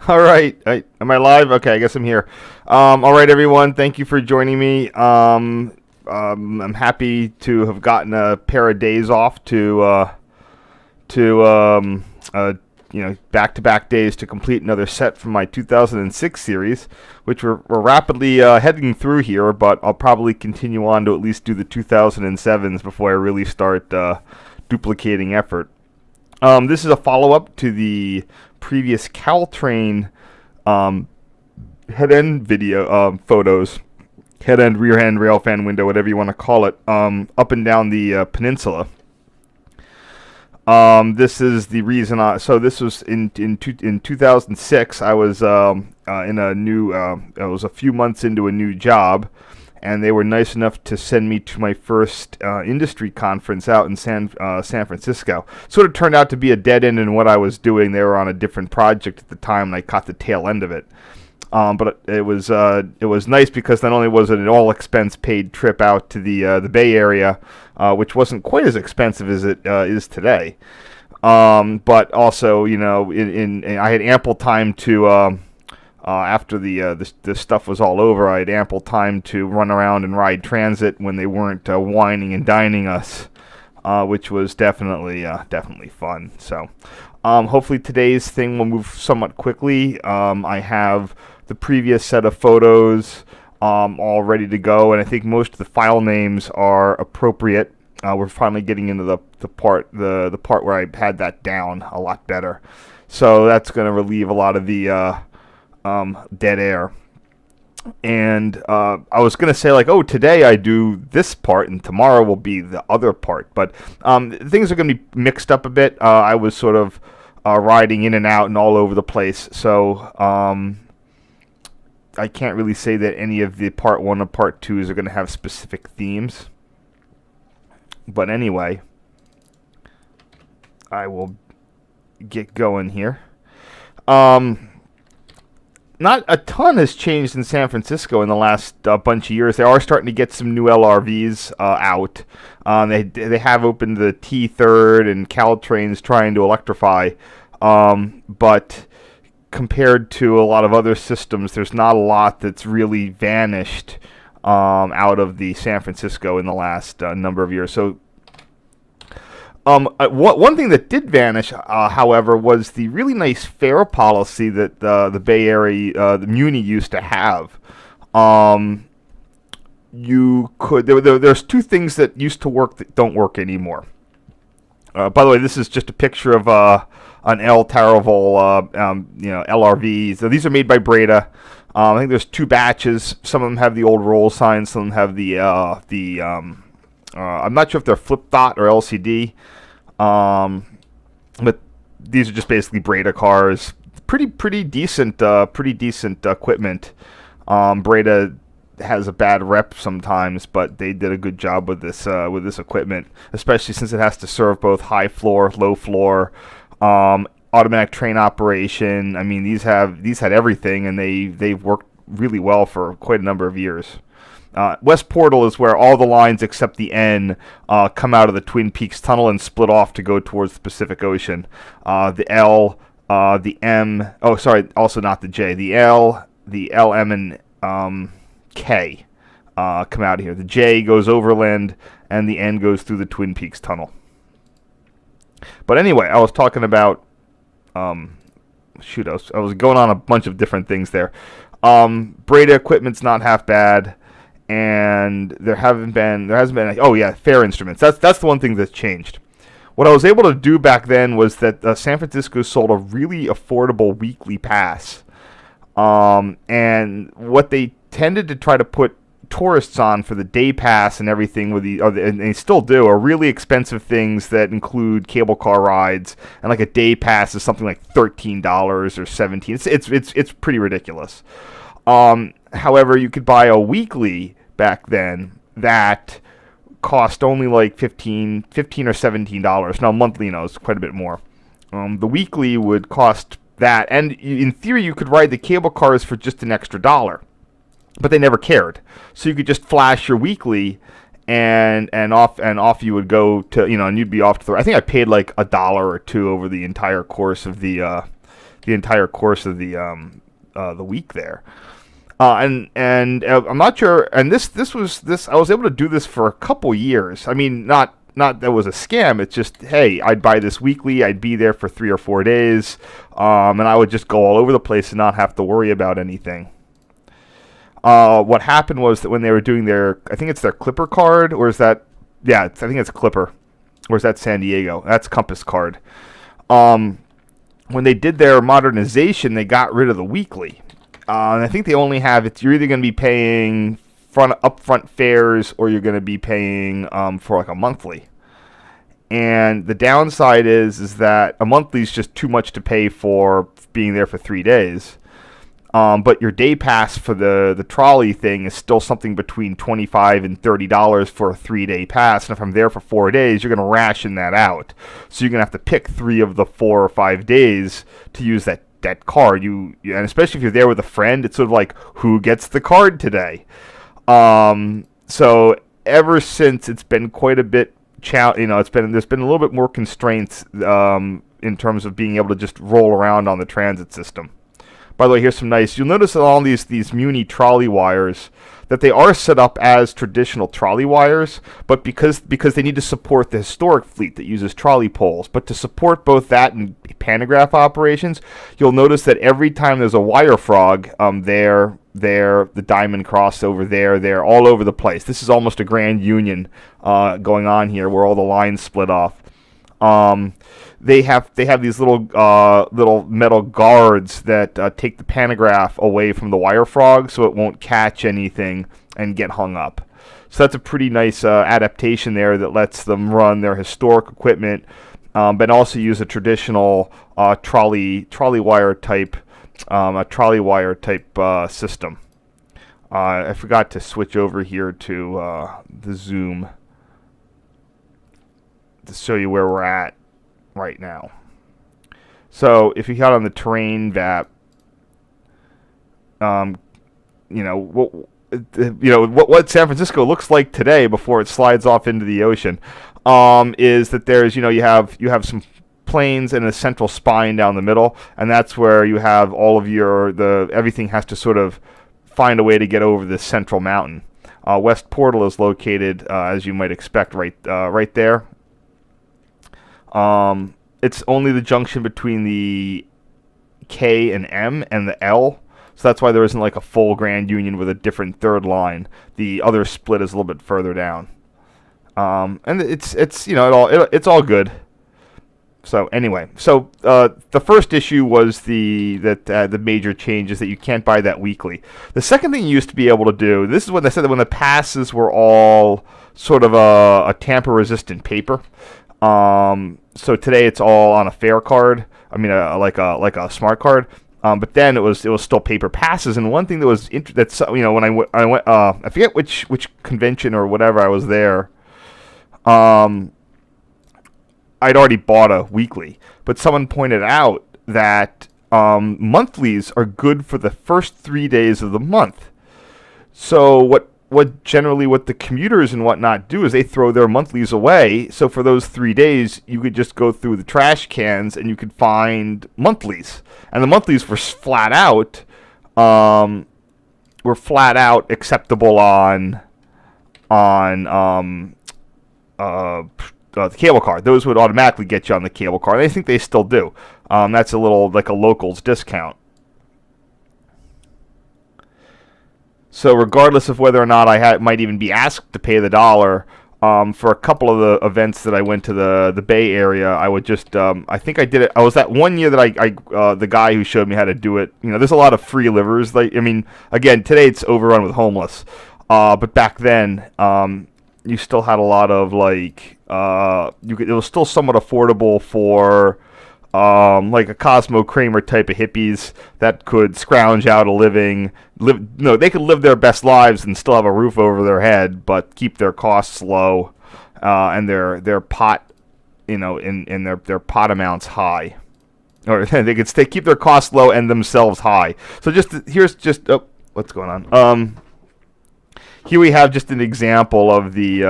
All right. Am I live? Okay, I guess I'm here. All right, everyone. Thank you for joining me. I'm happy to have gotten a pair of days off to back-to-back days to complete another set from my 2006 series, which we're rapidly heading through here. But I'll probably continue on to at least do the 2007s before I really start duplicating effort. This is a follow-up to the previous Caltrain head-end video photos, head-end, rear-end, rail fan window, whatever you want to call it, up and down the peninsula. This is the reason. So this was in 2006. I was in a new. I was a few months into a new job, and they were nice enough to send me to my first industry conference out in San Francisco. Sort of turned out to be a dead end in what I was doing. They were on a different project at the time, and I caught the tail end of it. But it was nice because not only was it an all expense paid trip out to the Bay Area, which wasn't quite as expensive as it is today, but also I had ample time to. After the stuff was all over, I had ample time to run around and ride transit when they weren't whining and dining us, which was definitely fun. So hopefully today's thing will move somewhat quickly. I have the previous set of photos all ready to go, and I think most of the file names are appropriate. We're finally getting into the part where I had that down a lot better. So that's going to relieve a lot of the dead air. And I was going to say, like, oh, today I do this part and tomorrow will be the other part. But things are going to be mixed up a bit. I was sort of riding in and out and all over the place. So I can't really say that any of the part 1 or part 2s are going to have specific themes. But anyway, I will get going here. Not a ton has changed in San Francisco in the last bunch of years. They are starting to get some new LRVs out. They have opened the T3rd, and Caltrain's trying to electrify. But compared to a lot of other systems, there's not a lot that's really vanished out of the San Francisco in the last number of years. So one thing that did vanish, however, was the really nice fare policy that the Bay Area, the MUNI, used to have. There's two things that used to work that don't work anymore. By the way, this is just a picture of an El Taraval, LRV. So these are made by Breda. I think there's two batches. Some of them have the old roll signs. Some of them have the I'm not sure if they're flip dot or LCD, but these are just basically Breda cars. Pretty decent equipment. Breda has a bad rep sometimes, but they did a good job with this equipment, especially since it has to serve both high floor, low floor, automatic train operation. I mean, these had everything, and they've worked really well for quite a number of years. West Portal is where all the lines except the N come out of the Twin Peaks Tunnel and split off to go towards the Pacific Ocean. The L, the M, also not the J. The L, M, and K come out of here. The J goes overland, and the N goes through the Twin Peaks Tunnel. But anyway, I was talking about, I was going on a bunch of different things there. Breda equipment's not half bad. And there hasn't been fare instruments. That's the one thing that's changed. What I was able to do back then was that San Francisco sold a really affordable weekly pass, and what they tended to try to put tourists on for the day pass and everything and they still do, are really expensive things that include cable car rides, and like a day pass is something like $13 or $17. It's pretty ridiculous. However, you could buy a weekly back then that cost only like $15 or $17. Now, monthly, is quite a bit more. The weekly would cost that, and in theory, you could ride the cable cars for just an extra $1, but they never cared. So you could just flash your weekly, and off you would go to, and you'd be off to I think I paid like $1 or $2 over the entire course of the the entire course of the week there. And I'm not sure. And this was I was able to do this for a couple years. I mean, not that it was a scam. It's just, hey, I'd buy this weekly. I'd be there for 3 or 4 days, and I would just go all over the place and not have to worry about anything. What happened was that when they were doing I think it's their Clipper card, or is that, yeah, I think it's Clipper, or is that San Diego? That's Compass card. When they did their modernization, they got rid of the weekly. And I think they only have you're either going to be paying upfront fares or you're going to be paying for like a monthly. And the downside is that a monthly is just too much to pay for being there for 3 days. But your day pass for the trolley thing is still something between $25 and $30 for a 3-day pass. And if I'm there for 4 days, you're going to ration that out. So you're going to have to pick 3 of the 4 or 5 days to use that card. And especially if you're there with a friend, it's sort of like, who gets the card today? So ever since, it's been quite a bit. There's been a little bit more constraints in terms of being able to just roll around on the transit system. By the way, here's some nice. You'll notice that all these MUNI trolley wires, that they are set up as traditional trolley wires, but because they need to support the historic fleet that uses trolley poles. But to support both that and pantograph operations, you'll notice that every time there's a wire frog, the diamond cross over there, all over the place. This is almost a grand union going on here, where all the lines split off. They have these little metal guards that take the pantograph away from the wire frog, so it won't catch anything and get hung up. So that's a pretty nice adaptation there that lets them run their historic equipment, but also use a traditional trolley wire type system. I forgot to switch over here to the zoom to show you where we're at right now. So if you got on the terrain map, what San Francisco looks like today before it slides off into the ocean, is that there's you have some plains and a central spine down the middle, and that's where you have all of everything has to sort of find a way to get over this central mountain. West Portal is located, as you might expect, right there. It's only the junction between the K and M and the L, so that's why there isn't like a full Grand Union with a different third line. The other split is a little bit further down, and it's all good. So anyway, the first issue was the major change is that you can't buy that weekly. The second thing you used to be able to do, this is when they said that when the passes were all sort of a tamper-resistant paper. So today it's all on a fare card. I mean, like a smart card. But then it was still paper passes. And one thing that was when I went, I forget which convention or whatever I was there. I'd already bought a weekly, but someone pointed out that monthlies are good for the first 3 days of the month. So what the commuters and whatnot do is they throw their monthlies away. So for those 3 days, you could just go through the trash cans and you could find monthlies. And the monthlies were flat out acceptable on the cable car. Those would automatically get you on the cable car. And I think they still do. That's a little like a locals discount. So regardless of whether or not I might even be asked to pay the dollar, for a couple of the events that I went to the Bay Area, I would just, I think I did it. I was that one year that I the guy who showed me how to do it. There's a lot of free livers. Again, today it's overrun with homeless. But back then, you still had a lot of it was still somewhat affordable for like a Cosmo Kramer type of hippies that could scrounge out a living. They could live their best lives and still have a roof over their head, but keep their costs low, and their pot, in their pot amounts high, or they could keep their costs low and themselves high. So here's what's going on. Here we have just an example of the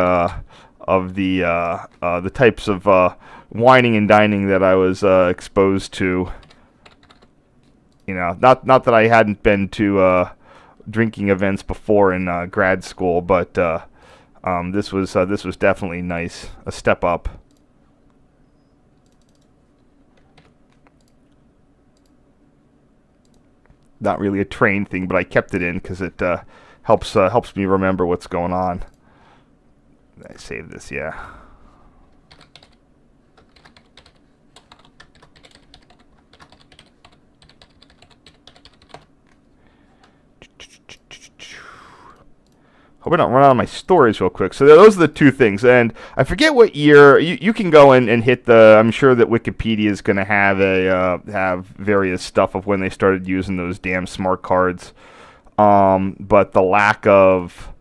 types of whining and dining that I was exposed to Not that I hadn't been to drinking events before in grad school, but this was definitely nice, a step up. Not really a train thing, but I kept it in because it helps me remember what's going on. I saved this, yeah. Hope I don't run out of my stories real quick. So those are the two things. And I forget what year. You can go and hit the. I'm sure that Wikipedia is going to have have various stuff of when they started using those damn smart cards. But the lack of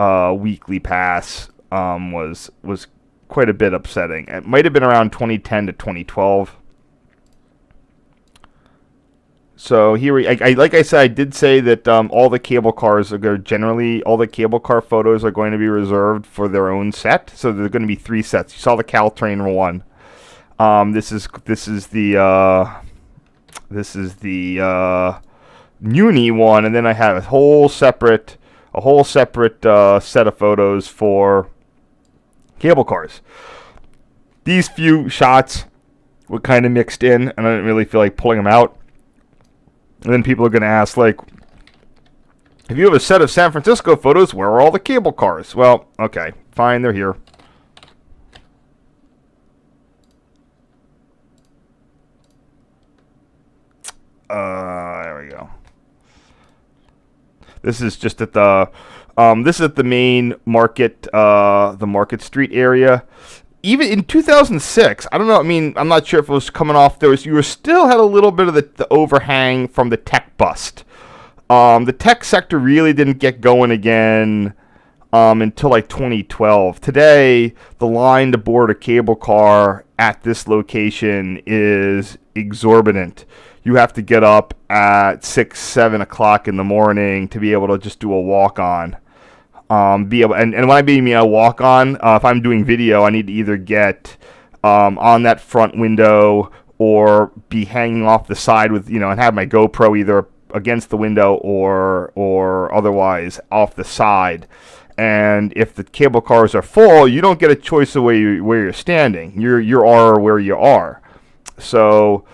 weekly pass was quite a bit upsetting. It might have been around 2010 to 2012. So here, like I said, I did say that all the cable cars are generally, all the cable car photos are going to be reserved for their own set. So there's going to be 3 sets. You saw the Caltrain one. This is the MUNI one, and then I have a whole separate set of photos for cable cars. These few shots were kind of mixed in, and I didn't really feel like pulling them out. And then people are going to ask, like, if you have a set of San Francisco photos, where are all the cable cars? Well, okay, fine, they're here. There we go. This is just at the main market, the Market Street area. Even in 2006, I don't know. I mean, I'm not sure if it was coming off. You still had a little bit of the overhang from the tech bust. The tech sector really didn't get going again until like 2012. Today, the line to board a cable car at this location is exorbitant. You have to get up at 6, 7 o'clock in the morning to be able to just do a walk-on. And when I mean a walk on, if I'm doing video, I need to either get on that front window or be hanging off the side with, and have my GoPro either against the window or otherwise off the side. And if the cable cars are full, you don't get a choice of where you're standing. You are where you are. So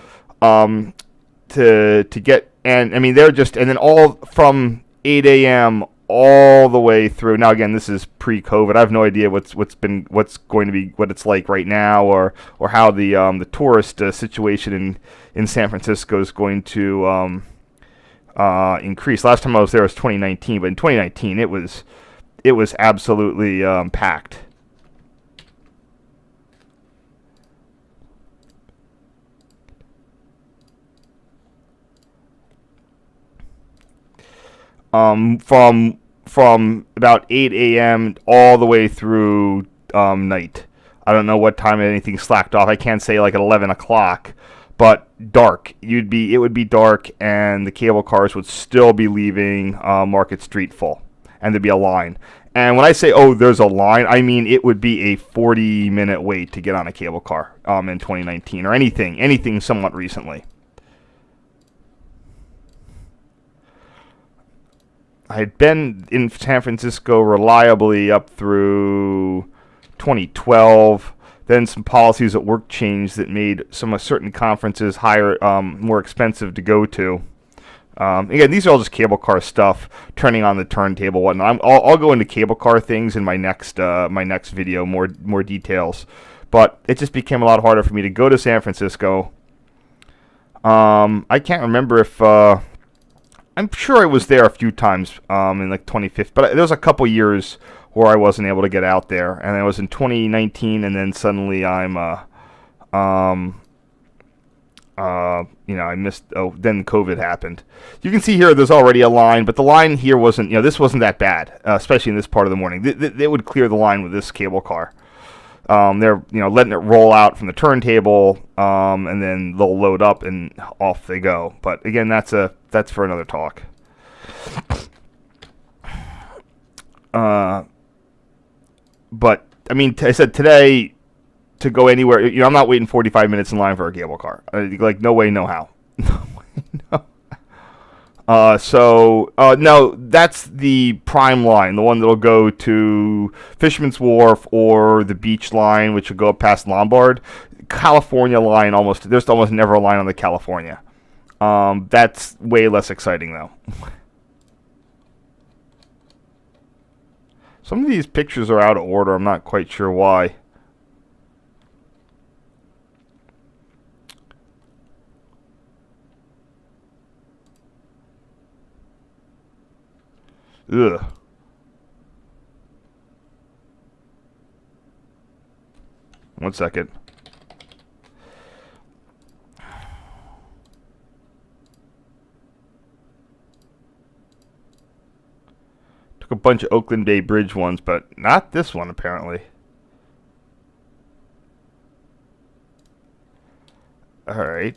to get, and I mean they're just, and then all from 8 a.m. all the way through. Now again, this is pre-COVID. I have no idea what's going to be, what it's like right now, or how the tourist situation in San Francisco is going to increase. Last time I was there was 2019, but in 2019 it was absolutely packed. From about 8 a.m. all the way through night. I don't know what time anything slacked off. I can't say like at 11 o'clock, but dark. It would be dark, and the cable cars would still be leaving Market Street full, and there'd be a line. And when I say, oh, there's a line, I mean it would be a 40-minute wait to get on a cable car in 2019 or anything somewhat recently. I had been in San Francisco reliably up through 2012. Then some policies at work changed that made some certain conferences more expensive to go to. Again, these are all just cable car stuff, turning on the turntable, whatnot. I'll go into cable car things in my next video, more details. But it just became a lot harder for me to go to San Francisco. I can't remember if. I'm sure I was there a few times in like 2015, but there was a couple years where I wasn't able to get out there, and it was in 2019, and then suddenly I missed. Oh, then COVID happened. You can see here there's already a line, but the line here wasn't. This wasn't that bad, especially in this part of the morning. They would clear the line with this cable car. They're letting it roll out from the turntable, and then they'll load up and off they go. But again, that's for another talk. But I mean, I said today to go anywhere. I'm not waiting 45 minutes in line for a cable car. Like no way, no how. No, that's the Prime line, the one that'll go to Fisherman's Wharf or the Beach line, which will go up past Lombard. California line, there's almost never a line on the California. That's way less exciting, though. Some of these pictures are out of order. I'm not quite sure why. Ugh. One second. Took a bunch of Oakland Bay Bridge ones, but not this one, apparently. Alright.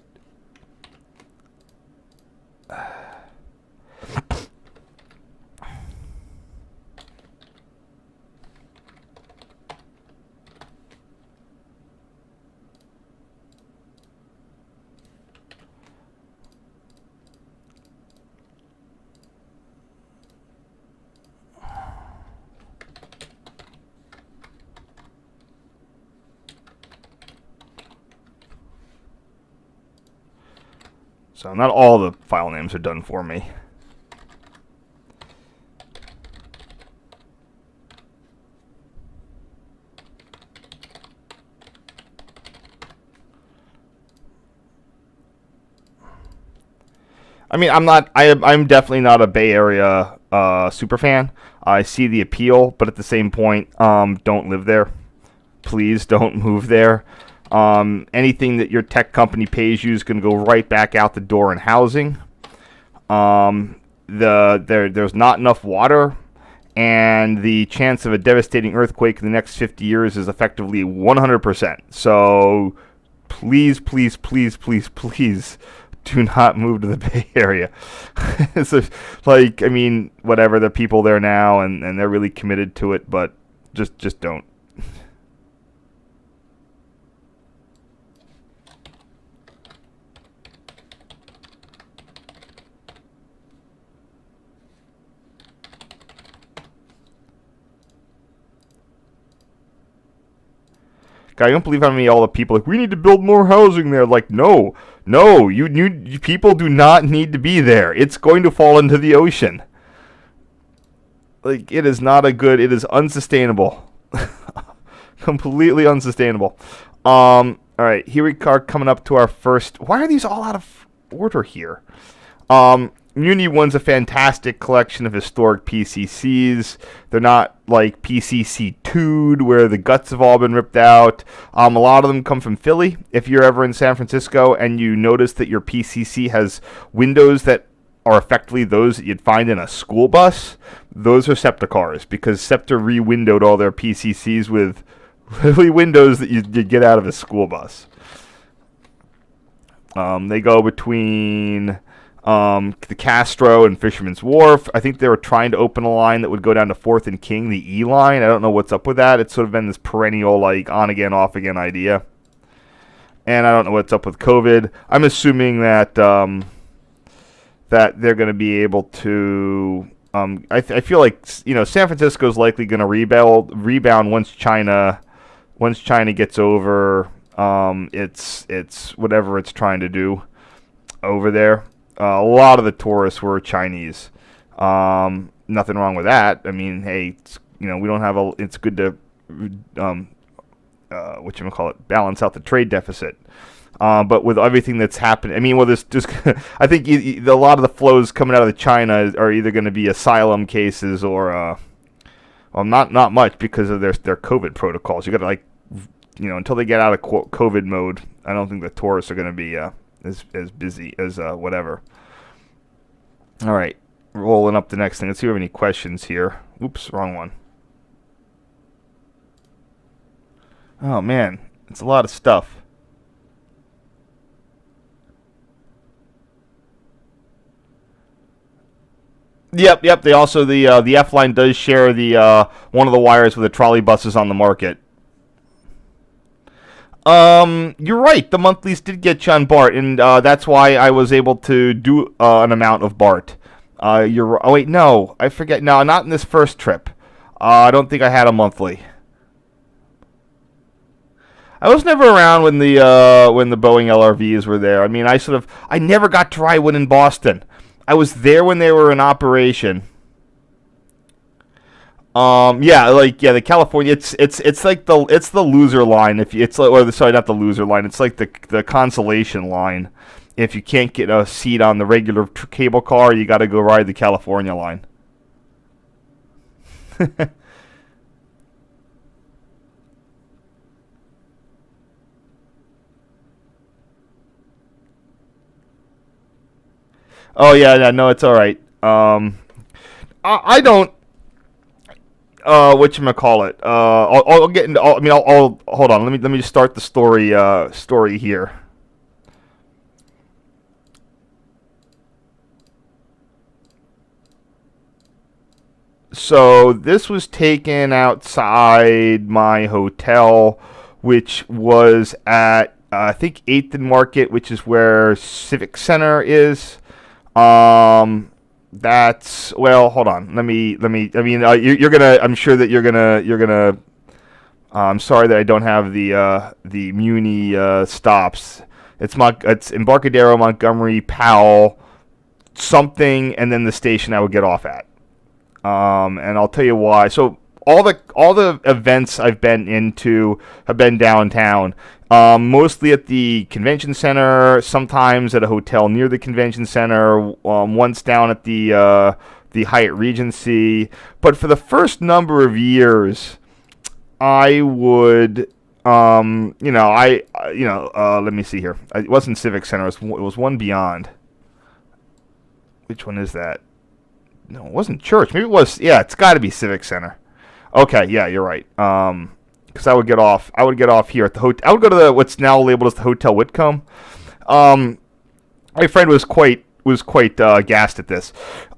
So not all the file names are done for me. I mean, I'm definitely not a Bay Area super fan. I see the appeal, but at the same point, don't live there. Please don't move there. Anything that your tech company pays you is going to go right back out the door in housing. There's not enough water, and the chance of a devastating earthquake in the next 50 years is effectively 100%. So please, please, please, please, please do not move to the Bay Area. So, I mean, whatever, the people there now, and they're really committed to it, but just don't. God, I don't believe how many all the people we need to build more housing there. Like, no, you people do not need to be there. It's going to fall into the ocean. Like, it is unsustainable. Completely unsustainable. All right, here we are coming up to our first. Why are these all out of order here? MUNI one's a fantastic collection of historic PCCs. They're not like PCC 2'd where the guts have all been ripped out. A lot of them come from Philly. If you're ever in San Francisco and you notice that your PCC has windows that are effectively those that you'd find in a school bus, those are SEPTA cars, because SEPTA re-windowed all their PCCs with literally windows that you'd get out of a school bus. They go between the Castro and Fisherman's Wharf. I think they were trying to open a line that would go down to 4th and King, the E line. I don't know what's up with that. It's sort of been this perennial, like, on again, off again idea. And I don't know what's up with COVID. I'm assuming that that they're going to be able to. I feel like San Francisco is likely going to rebound once China gets over it's whatever it's trying to do over there. A lot of the tourists were Chinese. Nothing wrong with that. I mean, hey, we don't have it's good to balance out the trade deficit. But with everything that's happened, I mean, well, I think a lot of the flows coming out of China are either going to be asylum cases or, not much because of their COVID protocols. You got to until they get out of COVID mode, I don't think the tourists are going to be as busy as whatever. All right, rolling up the next thing. Let's see if we have any questions here. Oops, wrong one. Oh man, it's a lot of stuff. Yep. They also the F line does share the one of the wires with the trolley buses on the market. You're right. The monthlies did get you on BART, and that's why I was able to do an amount of BART. Oh wait, no, I forget. No, not in this first trip. I don't think I had a monthly. I was never around when the Boeing LRVs were there. I mean, I never got to ride one in Boston. I was there when they were in operation. The California, it's like the loser line. If you, it's like, or sorry, not the loser line. It's like the consolation line. If you can't get a seat on the regular cable car, you got to go ride the California line. Oh yeah, yeah, no, it's all right. I don't. Whatchamacallit. I'll get into. I'll hold on. Let me just start the story here. So this was taken outside my hotel, which was at I think 8th and Market, which is where Civic Center is. That's well. Hold on. I mean, you're gonna. I'm sure that you're gonna. I'm sorry that I don't have the MUNI stops. It's Embarcadero, Montgomery, Powell, something, and then the station I would get off at. And I'll tell you why. So all the events I've been into have been downtown. Mostly at the convention center, sometimes at a hotel near the convention center, once down at the Hyatt Regency. But for the first number of years, I would, let me see here. It wasn't Civic Center. It was one beyond. Which one is that? No, it wasn't Church. Maybe it was. Yeah, it's got to be Civic Center. Okay, yeah, you're right. Because I would get off here at the hotel. I would go to what's now labeled as the Hotel Whitcomb. My friend was quite gassed at this.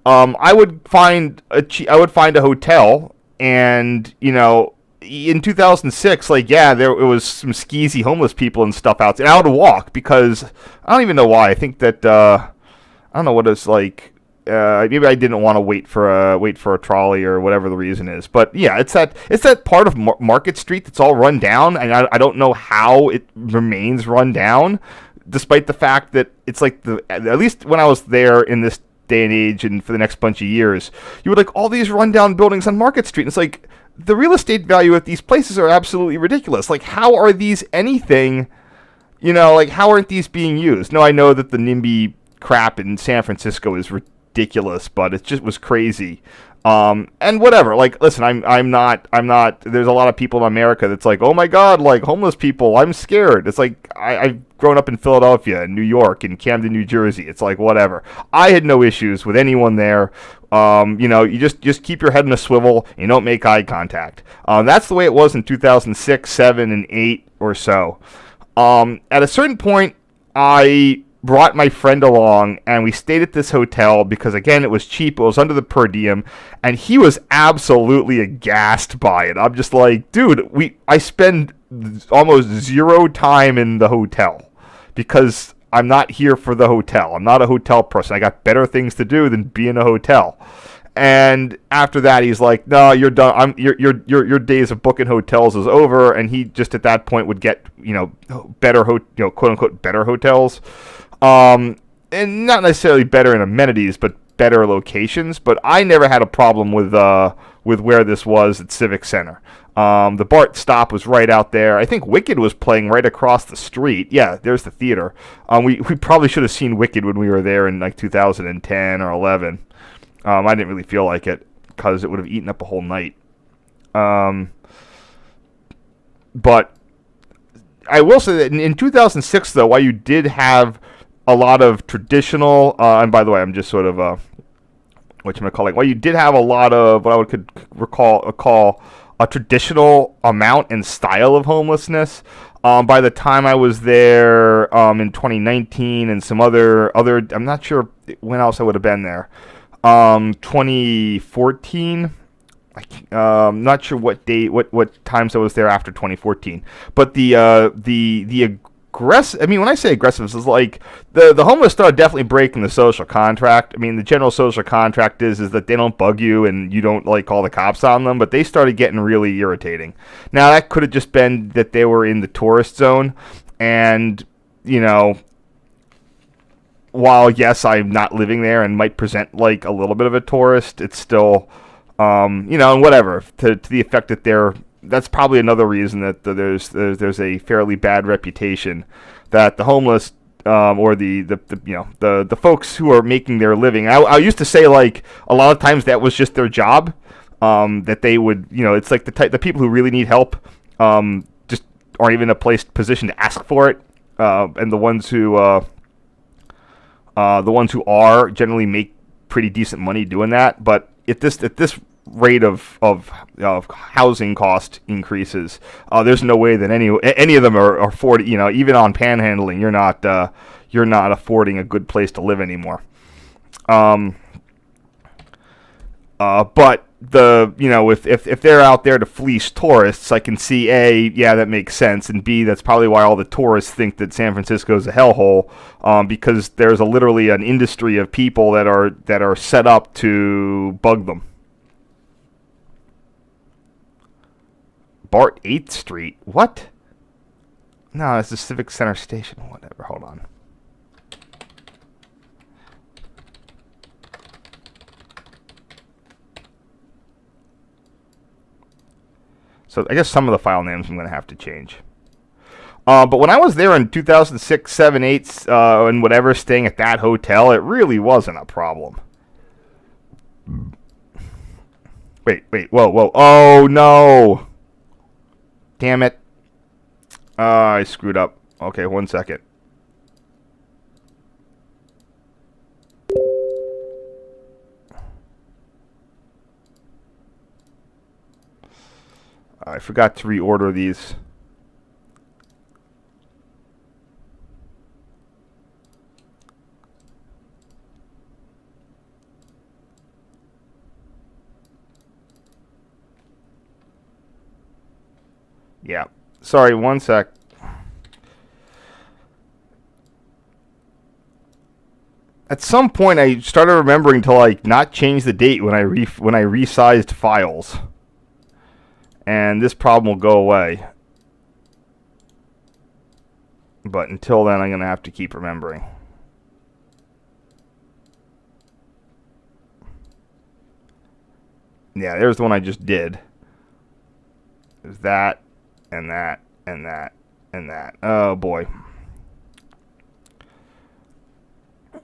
I would find a hotel, and in 2006, like it was some skeezy homeless people and stuff out, and I would walk because I don't even know why. I think that I don't know what it's like. Maybe I didn't want to wait for a trolley or whatever the reason is, but yeah, it's that part of Market Street that's all run down, and I don't know how it remains run down, despite the fact that it's like at least when I was there in this day and age, and for the next bunch of years, you would like all these rundown buildings on Market Street, and it's like the real estate value at these places are absolutely ridiculous. Like, how are these anything? Like, how aren't these being used? No, I know that the NIMBY crap in San Francisco is ridiculous, but it just was crazy. And whatever. Like, listen, I'm not. There's a lot of people in America that's like, oh my God, like homeless people. I'm scared. It's like I've grown up in Philadelphia, and New York, and Camden, New Jersey. It's like whatever. I had no issues with anyone there. You just keep your head in a swivel. And you don't make eye contact. That's the way it was in 2006, 7, and 8 or so. At a certain point, I brought my friend along, and we stayed at this hotel because, again, it was cheap. It was under the per diem, and he was absolutely aghast by it. I'm just like, dude, I spend almost zero time in the hotel because I'm not here for the hotel. I'm not a hotel person. I got better things to do than be in a hotel. And after that, he's like, "No, you're done. Your days of booking hotels is over." And he just at that point would get better quote unquote better hotels. And not necessarily better in amenities, but better locations. But I never had a problem with where this was at Civic Center. The BART stop was right out there. I think Wicked was playing right across the street. Yeah, there's the theater. We probably should have seen Wicked when we were there in like 2010 or 11. I didn't really feel like it because it would have eaten up a whole night. But I will say that in 2006, though, while you did have a lot of traditional, and by the way, I'm just sort of while you did have a lot of what I could call a traditional amount and style of homelessness. By the time I was there in 2019 and some other, I'm not sure when else I would have been there. 2014, Not sure what date, what times I was there after 2014. But the aggressive. I mean, when I say aggressive, it's like the homeless started definitely breaking the social contract. I mean, the general social contract is that they don't bug you and you don't like call the cops on them. But they started getting really irritating. Now that could have just been that they were in the tourist zone, and you know, while yes, I'm not living there and might present like a little bit of a tourist, it's still, and whatever to the effect that that's probably another reason that there's a fairly bad reputation that the homeless or the folks who are making their living. I used to say like a lot of times that was just their job, that they would it's like the people who really need help just aren't even in a position to ask for it, and the ones who are generally make pretty decent money doing that. But at this rate of housing cost increases, there's no way that any of them are affording. Even on panhandling, you're not affording a good place to live anymore. But if they're out there to fleece tourists, I can see yeah, that makes sense, and B, that's probably why all the tourists think that San Francisco is a hellhole, because there's literally an industry of people that are set up to bug them. BART 8th Street, what? No, that's the Civic Center Station. Whatever. Hold on. So I guess some of the file names I'm going to have to change. But when I was there in 2006, 7, 8, and whatever, staying at that hotel, it really wasn't a problem. Wait, whoa. Oh, no. Damn it. I screwed up. Okay, 1 second. I forgot to reorder these. Yeah. Sorry, 1 sec. At some point, I started remembering to not change the date when I resized files, and this problem will go away. But until then, I'm going to have to keep remembering. Yeah, there's the one I just did. There's that, and that, and that, and that. Oh, boy.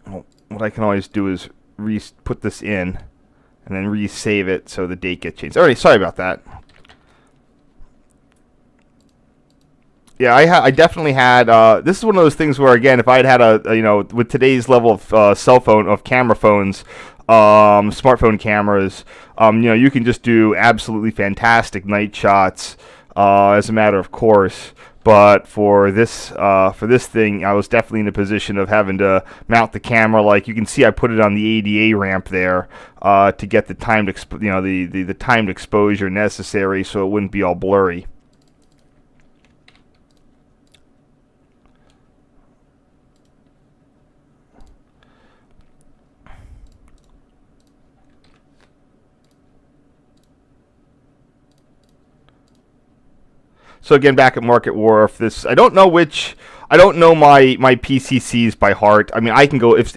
Well, what I can always do is put this in, and then resave it so the date gets changed. Alright, sorry about that. Yeah, I definitely had. This is one of those things where, again, if I'd had with today's level of cell phone, of camera phones, smartphone cameras, you can just do absolutely fantastic night shots, as a matter of course. But for this thing, I was definitely in a position of having to mount the camera. Like you can see, I put it on the ADA ramp there to get the timed the timed exposure necessary, so it wouldn't be all blurry. So again, back at Market Wharf, I don't know my PCCs by heart. I mean, I can go if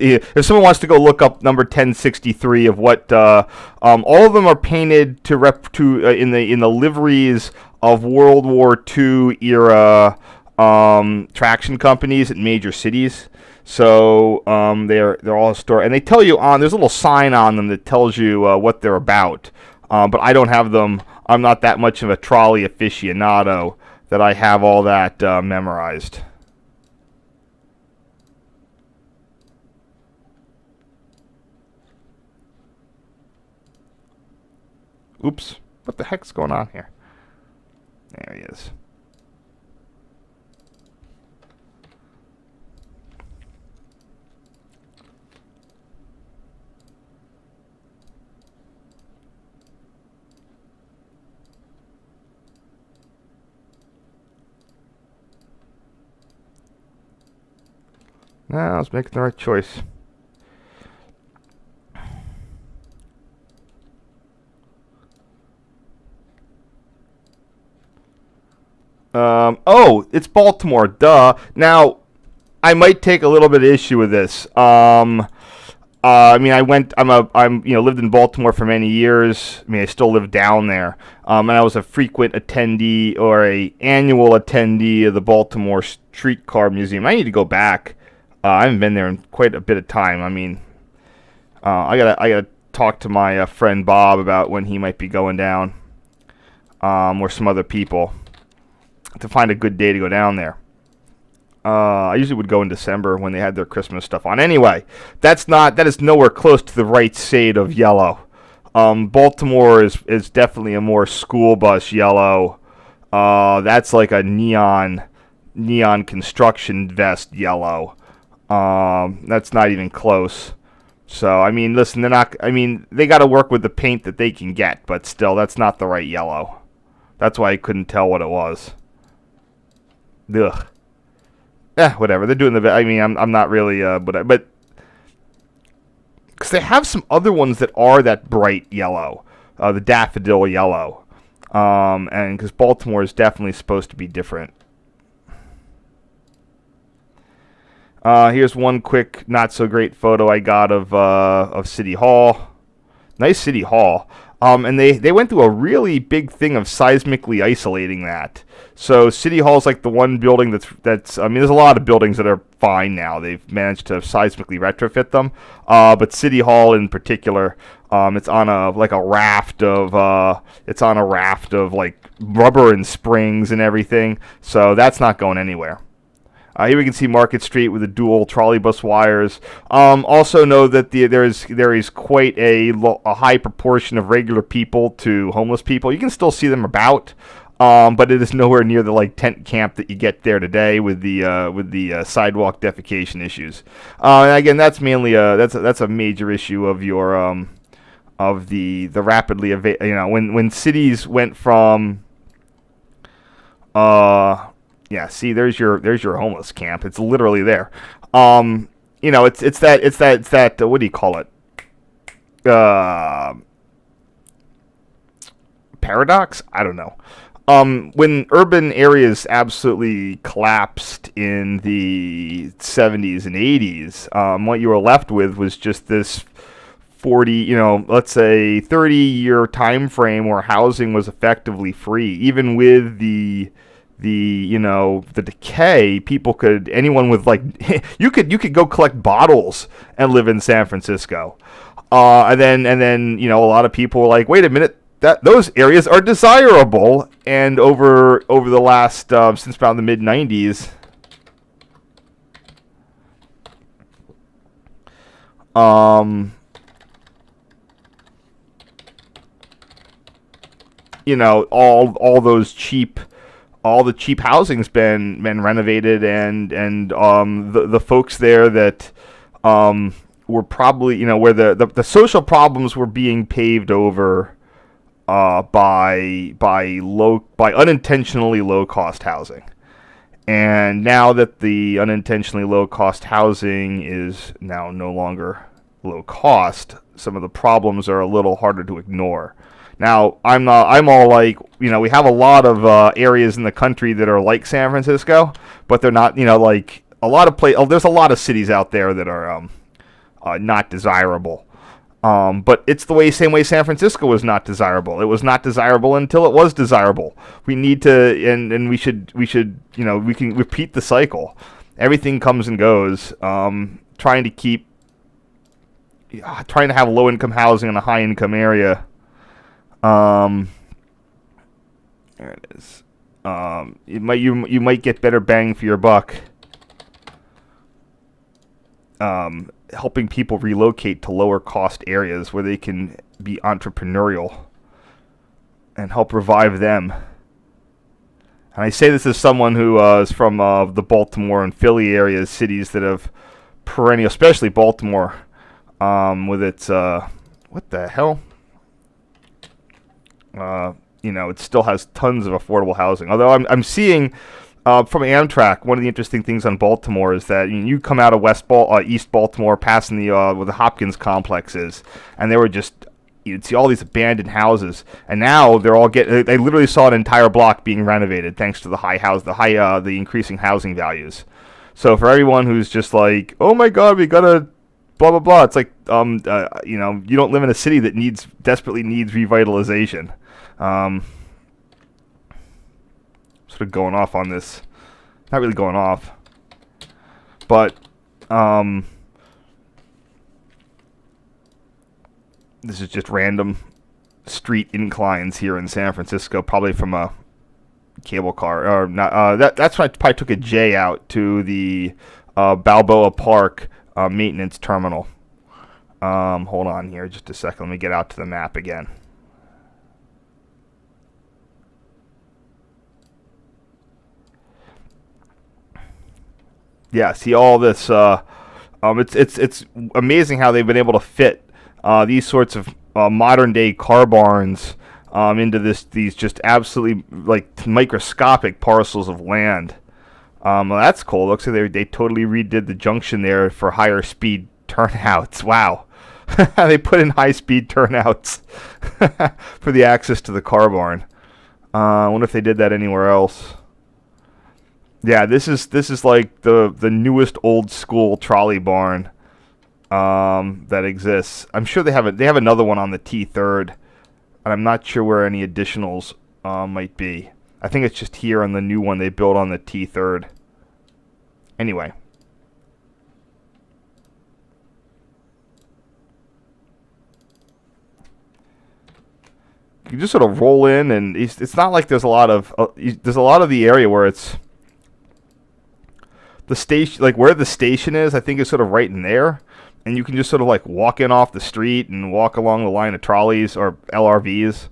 someone wants to go look up number 1063 of what all of them are painted in the liveries of World War II era traction companies at major cities. So they're all historic, and they tell you there's a little sign on them that tells you what they're about. But I don't have them. I'm not that much of a trolley aficionado that I have all that memorized. Oops. What the heck's going on here? There he is. No, I was making the right choice. Oh, it's Baltimore. Duh. Now, I might take a little bit of issue with this. I mean, lived in Baltimore for many years. I mean, I still live down there. And I was a frequent attendee or a annual attendee of the Baltimore Streetcar Museum. I need to go back. I haven't been there in quite a bit of time. I mean, I gotta talk to my friend Bob about when he might be going down, or some other people, to find a good day to go down there. I usually would go in December when they had their Christmas stuff on. Anyway, that is nowhere close to the right shade of yellow. Baltimore is definitely a more school bus yellow. That's like a neon construction vest yellow. That's not even close. So I mean, listen, they're not. I mean, they got to work with the paint that they can get, but still, that's not the right yellow. That's why I couldn't tell what it was. Ugh. Whatever. They're doing the. I mean, I'm not really. But because they have some other ones that are that bright yellow, the daffodil yellow, and because Baltimore is definitely supposed to be different. Here's one quick, not so great photo I got of City Hall. Nice City Hall. And they went through a really big thing of seismically isolating that. So City Hall is like the one building that's. I mean, there's a lot of buildings that are fine now. They've managed to seismically retrofit them. But City Hall in particular, it's on a raft of. It's on a raft of like rubber and springs and everything. So that's not going anywhere. Here we can see Market Street with the dual trolley bus wires. Also know that there is quite a high proportion of regular people to homeless people. You can still see them about, but it is nowhere near the tent camp that you get there today with the sidewalk defecation issues. And again, that's mainly that's a major issue of your of the rapidly when cities went from yeah, see, there's your homeless camp. It's literally there. It's that what do you call it? Paradox? I don't know. When urban areas absolutely collapsed in the 70s and 80s, what you were left with was just this 40, let's say 30-year time frame where housing was effectively free, even with the decay. Anyone with you could go collect bottles and live in San Francisco, and then a lot of people were like, wait a minute, that those areas are desirable. And over the last since around the mid 90s, all the cheap housing's been renovated, and the folks there that were probably where the social problems were being paved over by unintentionally low cost housing. And now that the unintentionally low cost housing is now no longer low cost, some of the problems are a little harder to ignore. Now, I'm all like, we have a lot of areas in the country that are like San Francisco, but they're not, like a lot of there's a lot of cities out there that are not desirable. But it's the same way San Francisco was not desirable. It was not desirable until it was desirable. We need to, and we should, we can repeat the cycle. Everything comes and goes. Trying to have low income housing in a high income area. There it is. You might get better bang for your buck. Helping people relocate to lower cost areas where they can be entrepreneurial and help revive them. And I say this as someone who is from the Baltimore and Philly areas, cities that have perennial, especially Baltimore, with its what the hell? It still has tons of affordable housing. Although I'm seeing from Amtrak, one of the interesting things on Baltimore is that you come out of East Baltimore, passing the where the Hopkins complex is, and they were just you'd see all these abandoned houses, and now they're all they literally saw an entire block being renovated thanks to the increasing housing values. So for everyone who's just like, oh my God, we gotta blah blah blah, it's like you don't live in a city that desperately needs revitalization. Sort of going off on this, not really going off, but this is just random street inclines here in San Francisco, probably from a cable car or not. That's when I probably took a J out to the Balboa Park maintenance terminal. Hold on here just a second. Let me get out to the map again. Yeah, see all this. It's amazing how they've been able to fit these sorts of modern day car barns into these just absolutely like microscopic parcels of land. Well, that's cool. Looks like they totally redid the junction there for higher speed turnouts. Wow. They put in high speed turnouts for the access to the car barn. I wonder if they did that anywhere else. Yeah, this is like the newest old school trolley barn that exists. I'm sure they have another one on the T3rd, and I'm not sure where any additionals might be. I think it's just here on the new one they built on the T3rd. Anyway. You just sort of roll in, and it's not like there's a lot of the area where it's the station, like where the station is, I think is sort of right in there, and you can just sort of like walk in off the street and walk along the line of trolleys or LRVs.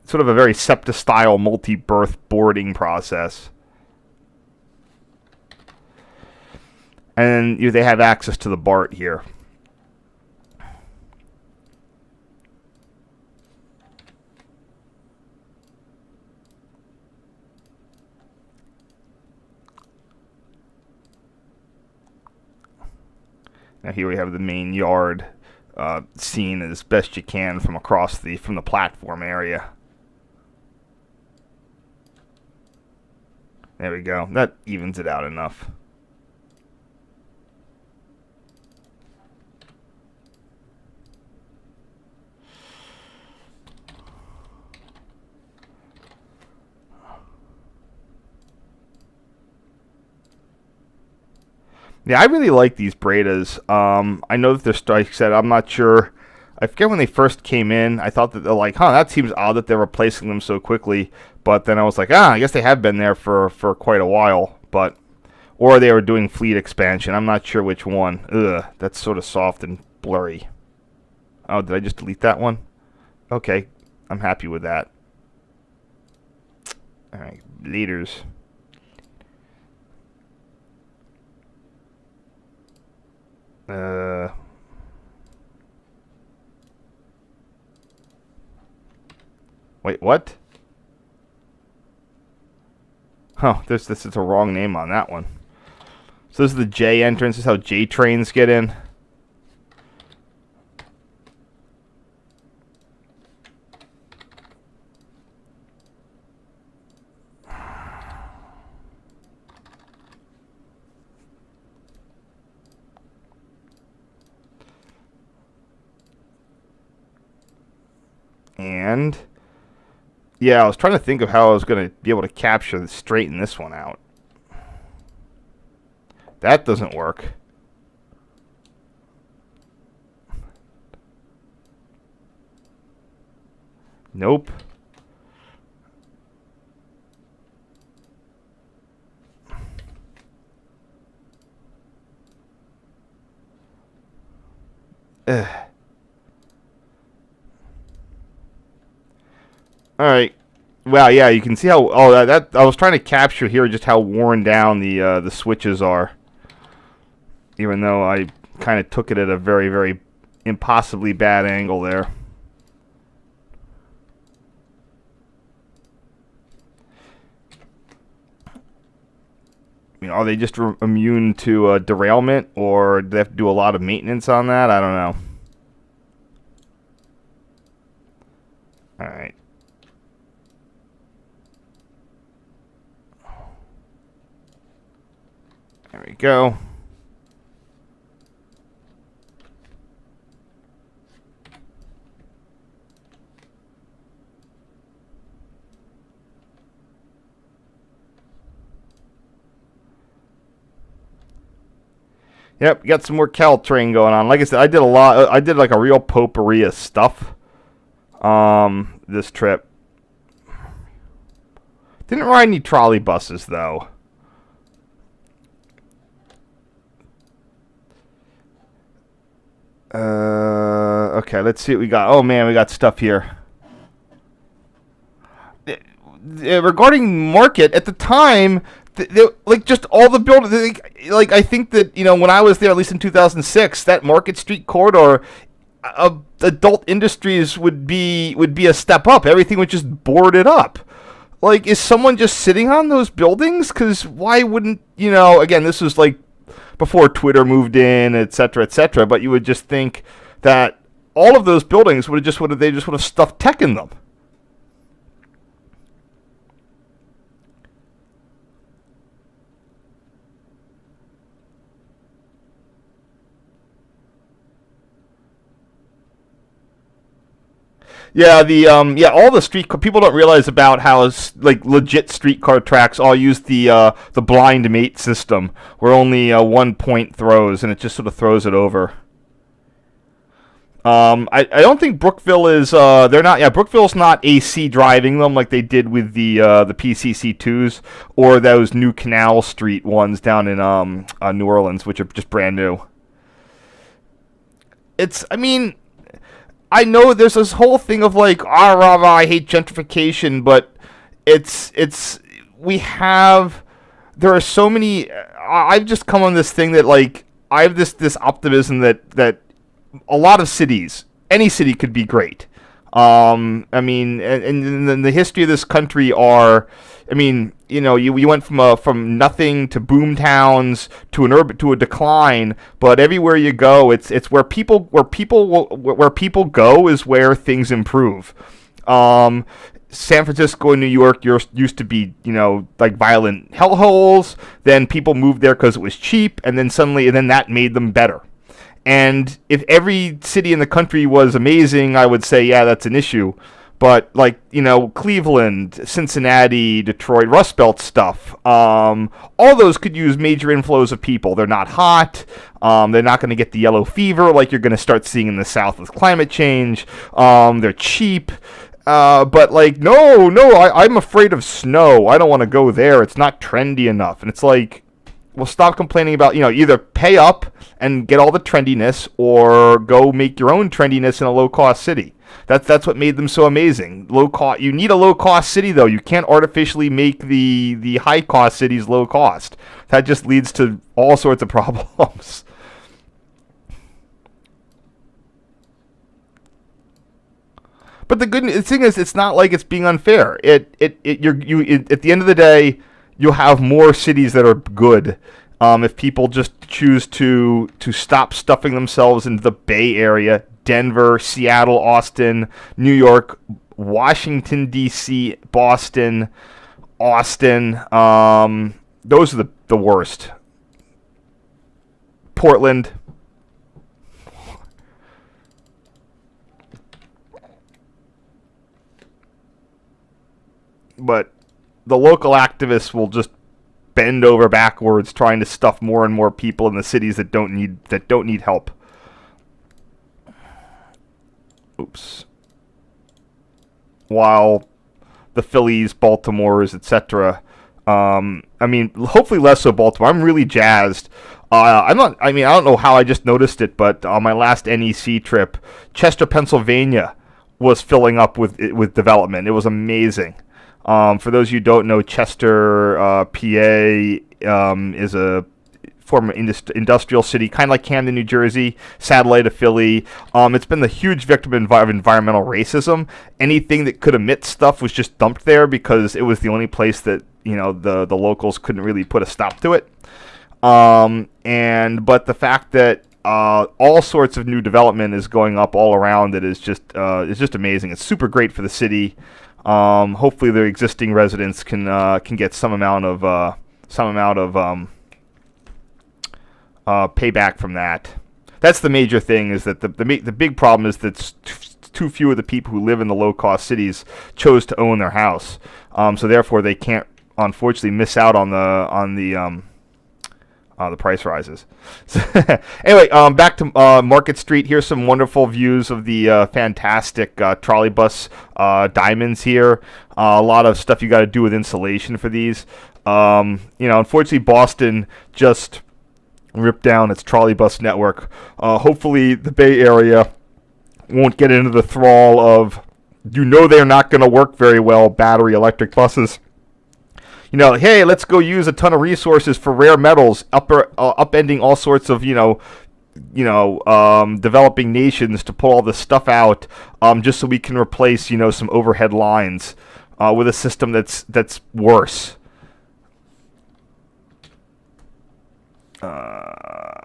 Sort of a very SEPTA-style multi-berth boarding process. And they have access to the BART here. Now here we have the main yard seen as best you can from across from the platform area. There we go. That evens it out enough. Yeah, I really like these Bredas. I know that they're, like I said, I'm not sure. I forget when they first came in. I thought that they're like, that seems odd that they're replacing them so quickly. But then I was like, I guess they have been there for quite a while. Or they were doing fleet expansion. I'm not sure which one. Ugh, that's sort of soft and blurry. Oh, did I just delete that one? Okay, I'm happy with that. All right, leaders. Wait, what? Oh, this is a wrong name on that one. So this is the J entrance. This is how J trains get in. And yeah, I was trying to think of how I was going to be able to straighten this one out. That doesn't work. Nope. Ugh. All right. Wow. Yeah, you can see how. Oh, that I was trying to capture here just how worn down the switches are. Even though I kind of took it at a very, very impossibly bad angle there. are they just immune to derailment, or do they have to do a lot of maintenance on that? I don't know. All right. There we go. Yep, got some more Caltrain going on. Like I said, I did a lot. I did like a real potpourri of stuff. This trip. Didn't ride any trolley buses though. Okay, let's see what we got. Oh man, we got stuff here. Regarding market, at the time, like just all the buildings, like I think that when I was there, at least in 2006, that Market Street corridor, adult industries would be a step up. Everything was just boarded up. Like, is someone just sitting on those buildings? Because why wouldn't Again, this was like before Twitter moved in, etc., etc. But you would just think that all of those buildings would have stuffed tech in them. Yeah, all the people don't realize about how like legit streetcar tracks all use the blind mate system, where only 1 point throws, and it just sort of throws it over. I don't think Brookville is they're not Brookville's not AC driving them like they did with the PCC2s or those new Canal Street ones down in New Orleans, which are just brand new. I know there's this whole thing of like, I hate gentrification, but there are so many. I've just come on this thing that like I have this optimism that a lot of cities, any city could be great. And the history of this country you went from nothing to boom towns to a decline, but everywhere you go, it's where people go is where things improve. San Francisco and New York used to be, like violent hellholes. Then people moved there because it was cheap, and then that made them better. And if every city in the country was amazing, I would say, yeah, that's an issue. But like, Cleveland, Cincinnati, Detroit, Rust Belt stuff, all those could use major inflows of people. They're not hot. They're not going to get the yellow fever like you're going to start seeing in the South with climate change. They're cheap. But like, I'm afraid of snow. I don't want to go there. It's not trendy enough. And it's like, well, stop complaining about, either pay up and get all the trendiness or go make your own trendiness in a low-cost city. That's what made them so amazing. Low cost. You need a low-cost city, though. You can't artificially make the high-cost cities low cost. That just leads to all sorts of problems. But the thing is, it's not like it's being unfair. At the end of the day, you'll have more cities that are good if people just choose to stop stuffing themselves into the Bay Area, Denver, Seattle, Austin, New York, Washington, D.C., Boston, Austin. Those are the worst. Portland. But the local activists will just bend over backwards trying to stuff more and more people in the cities that don't need help. Oops. While the Phillies, Baltimores, etc. Hopefully less so Baltimore. I'm really jazzed. I don't know how I just noticed it, but on my last NEC trip, Chester, Pennsylvania was filling up with development. It was amazing. For those of you who don't know, Chester, PA, is a former industrial city, kind of like Camden, New Jersey, satellite of Philly. It's been the huge victim of environmental racism. Anything that could emit stuff was just dumped there because it was the only place that the locals couldn't really put a stop to it. But the fact that all sorts of new development is going up all around it is just amazing. It's super great for the city. Hopefully, the existing residents can get some amount of payback from that. That's the major thing. Is that the big problem is that too few of the people who live in the low cost cities chose to own their house. So therefore, they can't unfortunately miss out on the price rises. Anyway, back to Market Street. Here's some wonderful views of the fantastic trolleybus diamonds here. A lot of stuff you got to do with insulation for these. Unfortunately, Boston just ripped down its trolleybus network. Hopefully, the Bay Area won't get into the thrall of, they're not going to work very well, battery electric buses. Hey, let's go use a ton of resources for rare metals, upending all sorts of, developing nations to pull all this stuff out, just so we can replace, some overhead lines with a system that's worse. I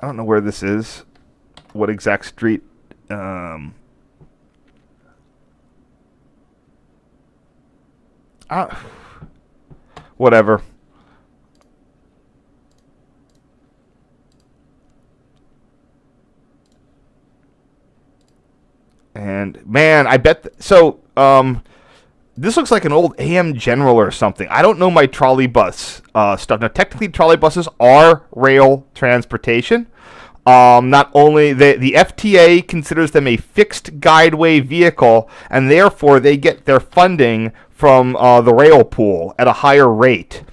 don't know where this is. What exact street? Whatever. And man, I bet this looks like an old AM General or something. I don't know my trolleybus stuff. Now, technically, trolleybuses are rail transportation. Not only the FTA considers them a fixed guideway vehicle, and therefore they get their funding from the rail pool at a higher rate.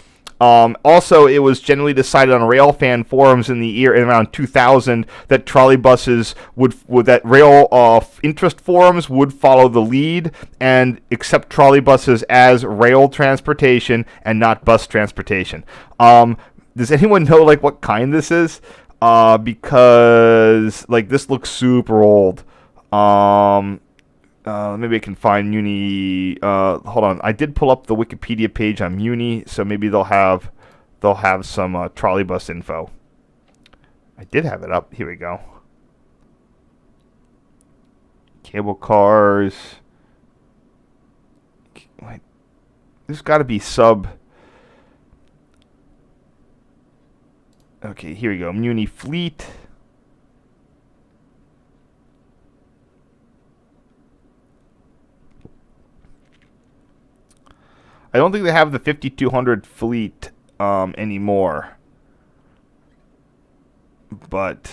Also, it was generally decided on rail fan forums in around 2000 that trolleybuses would that rail interest forums would follow the lead and accept trolleybuses as rail transportation and not bus transportation. Does anyone know what kind this is? Because this looks super old. Maybe I can find MUNI. Hold on, I did pull up the Wikipedia page on MUNI, so maybe they'll have some trolleybus info. I did have it up. Here we go. Cable cars. Wait, there's got to be sub. Okay, here we go. MUNI fleet. I don't think they have the 5200 fleet anymore. But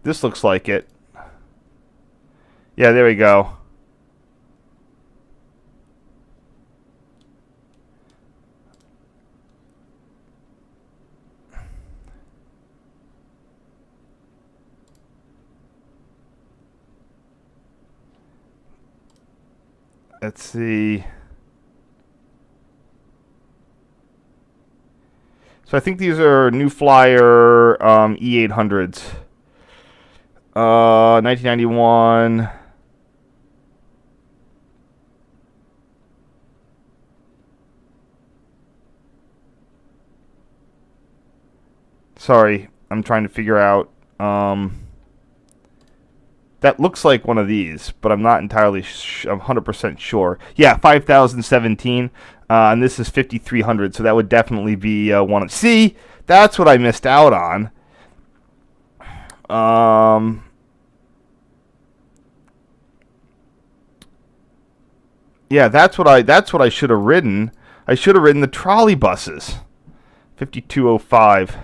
this looks like it. Yeah, there we go. Let's see. So I think these are New Flyer E800s. 1991. Sorry, I'm trying to figure out. That looks like one of these, but I'm not entirely I'm 100% sure. Yeah, 5017, and this is 5300, so that would definitely be one of... See, that's what I missed out on. Yeah, that's what I should have ridden. I should have ridden the trolley buses. 5205.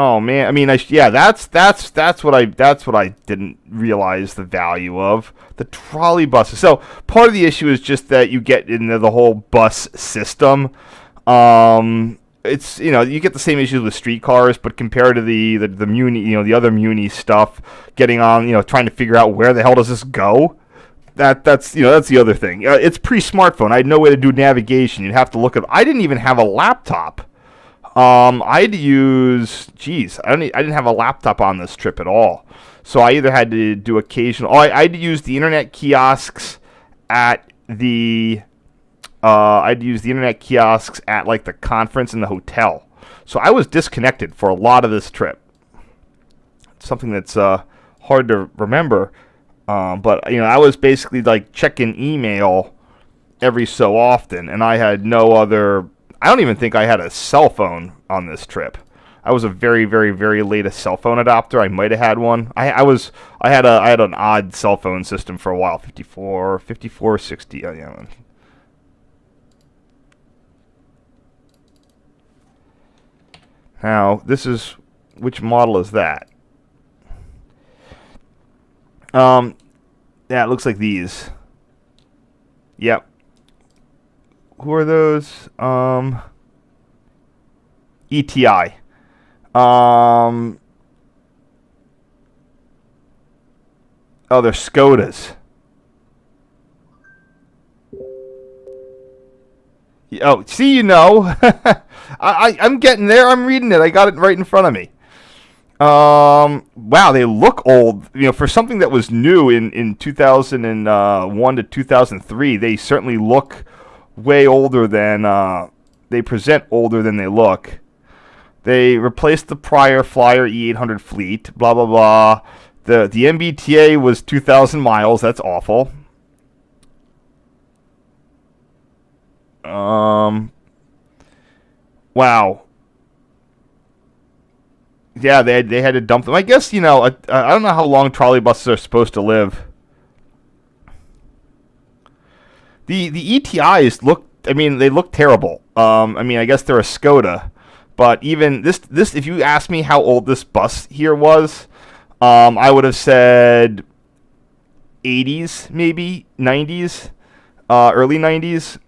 Oh man, I mean, that's what I didn't realize the value of the trolley buses. So part of the issue is just that you get into the whole bus system. It's you get the same issues with streetcars, but compared to the MUNI, the other MUNI stuff, getting on, trying to figure out where the hell does this go. That's the other thing. It's pre-smartphone. I had no way to do navigation. You'd have to look at. I didn't even have a laptop. I had to use. I didn't have a laptop on this trip at all. So I either had to do occasional. I had to use the internet kiosks at the. I had to use the internet kiosks at like the conference in the hotel. So I was disconnected for a lot of this trip. It's something that's hard to remember. But I was basically like checking email every so often, and I had no other. I don't even think I had a cell phone on this trip. I was a very, very, very late cell phone adopter. I might have had one. I had an odd cell phone system for a while. 54, 60. Yeah. Now which model is that? Yeah, it looks like these. Yep. Who are those? ETI. Oh, they're Skodas. Oh, see, I'm getting there. I'm reading it. I got it right in front of me. Wow, they look old. For something that was new in 2001 to 2003, they certainly look way older than they present older than they look. They replaced the prior Flyer E800 fleet. Blah blah blah. The MBTA was 2,000 miles. That's awful. Wow. Yeah, they had to dump them. I guess I don't know how long trolley buses are supposed to live. The ETIs look. I mean, they look terrible. I guess they're a Skoda, but even this if you asked me how old this bus here was, I would have said 80s, maybe 90s, early 90s.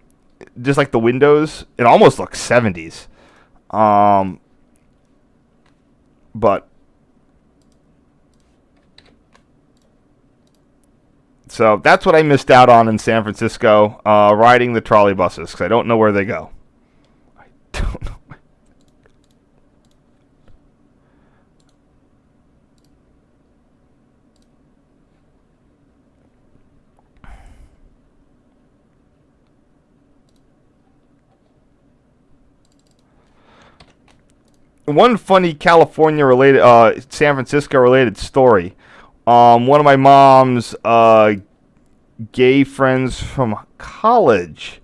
Just like the windows, it almost looks 70s. But so that's what I missed out on in San Francisco, riding the trolley buses, because I don't know where they go. I don't know. One funny California-related, San Francisco-related story. One of my mom's gay friends from college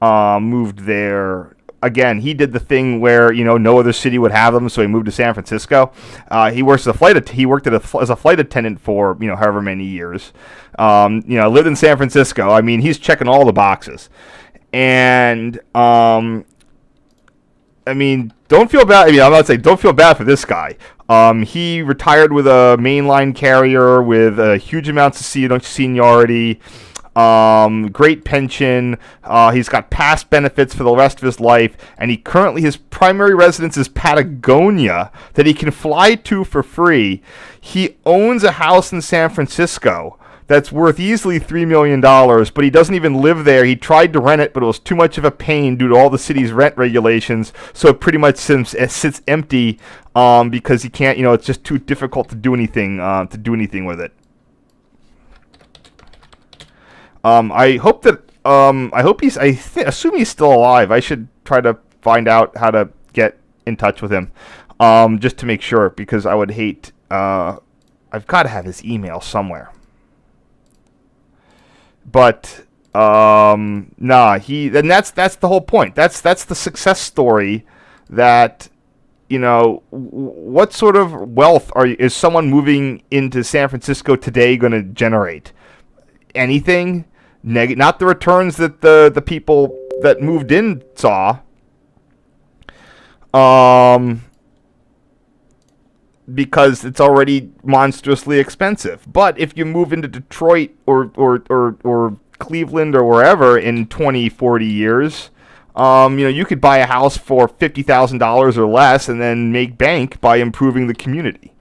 moved there. Again, he did the thing where no other city would have them, so he moved to San Francisco. He worked as a flight attendant for however many years. Lived in San Francisco. I mean, he's checking all the boxes, and don't feel bad. I'm about to say, don't feel bad for this guy. He retired with a mainline carrier with huge amounts of seniority, great pension. He's got past benefits for the rest of his life, and his primary residence is Patagonia that he can fly to for free. He owns a house in San Francisco that's worth easily $3 million, but he doesn't even live there. He tried to rent it, but it was too much of a pain due to all the city's rent regulations, so it pretty much sits empty because he can't, it's just too difficult to do anything with it. I assume he's still alive. I should try to find out how to get in touch with him, just to make sure, because I would hate, I've got to have his email somewhere. But that's the whole point. That's the success story. That what sort of wealth is someone moving into San Francisco today going to generate? Anything? Not the returns that the people that moved in saw. because it's already monstrously expensive. But if you move into Detroit or Cleveland or wherever in 20, 40 years, you could buy a house for $50,000 or less and then make bank by improving the community.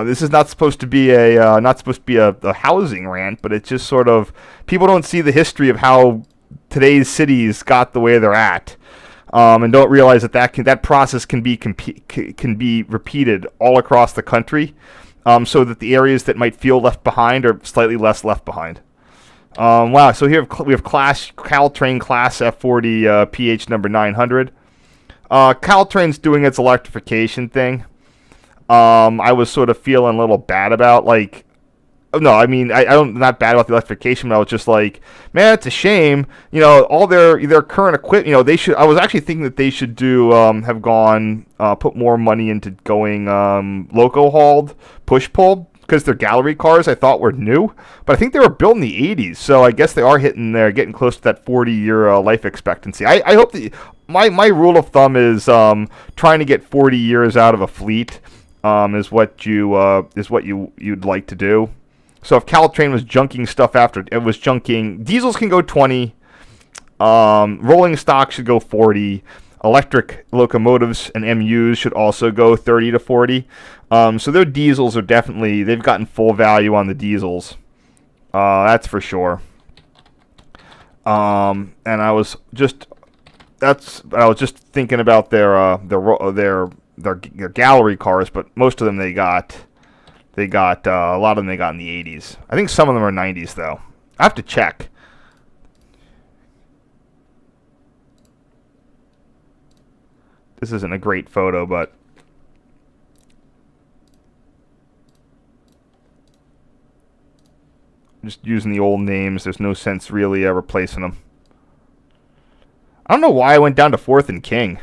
This is not supposed to be a housing rant, but it's just sort of people don't see the history of how today's cities got the way they're at, and don't realize that process can be repeated all across the country, so that the areas that might feel left behind are slightly less left behind. Wow, so here we have Caltrain Class F40 PH number 900. Caltrain's doing its electrification thing. I was sort of feeling a little bad about, like, no, I mean, I don't, not bad about the electrification, but I was just like, man, it's a shame, all their current equipment, I was actually thinking that they should put more money into going, loco hauled, push pulled, because their gallery cars I thought were new, but I think they were built in the 80s, so I guess they are getting close to that 40-year life expectancy. I hope that, my rule of thumb is, trying to get 40 years out of a fleet, is what you'd like to do. So if Caltrain was junking stuff after it was junking, diesels can go 20, rolling stock should go 40, electric locomotives and MUs should also go 30 to 40. So their diesels are they've gotten full value on the diesels. That's for sure. And I was just thinking about their gallery cars, but most of them they got a lot of them they got in the 80s. I think some of them are 90s though. I have to check. This isn't a great photo, but I'm just using the old names. There's no sense really replacing them. I don't know why I went down to 4th and King.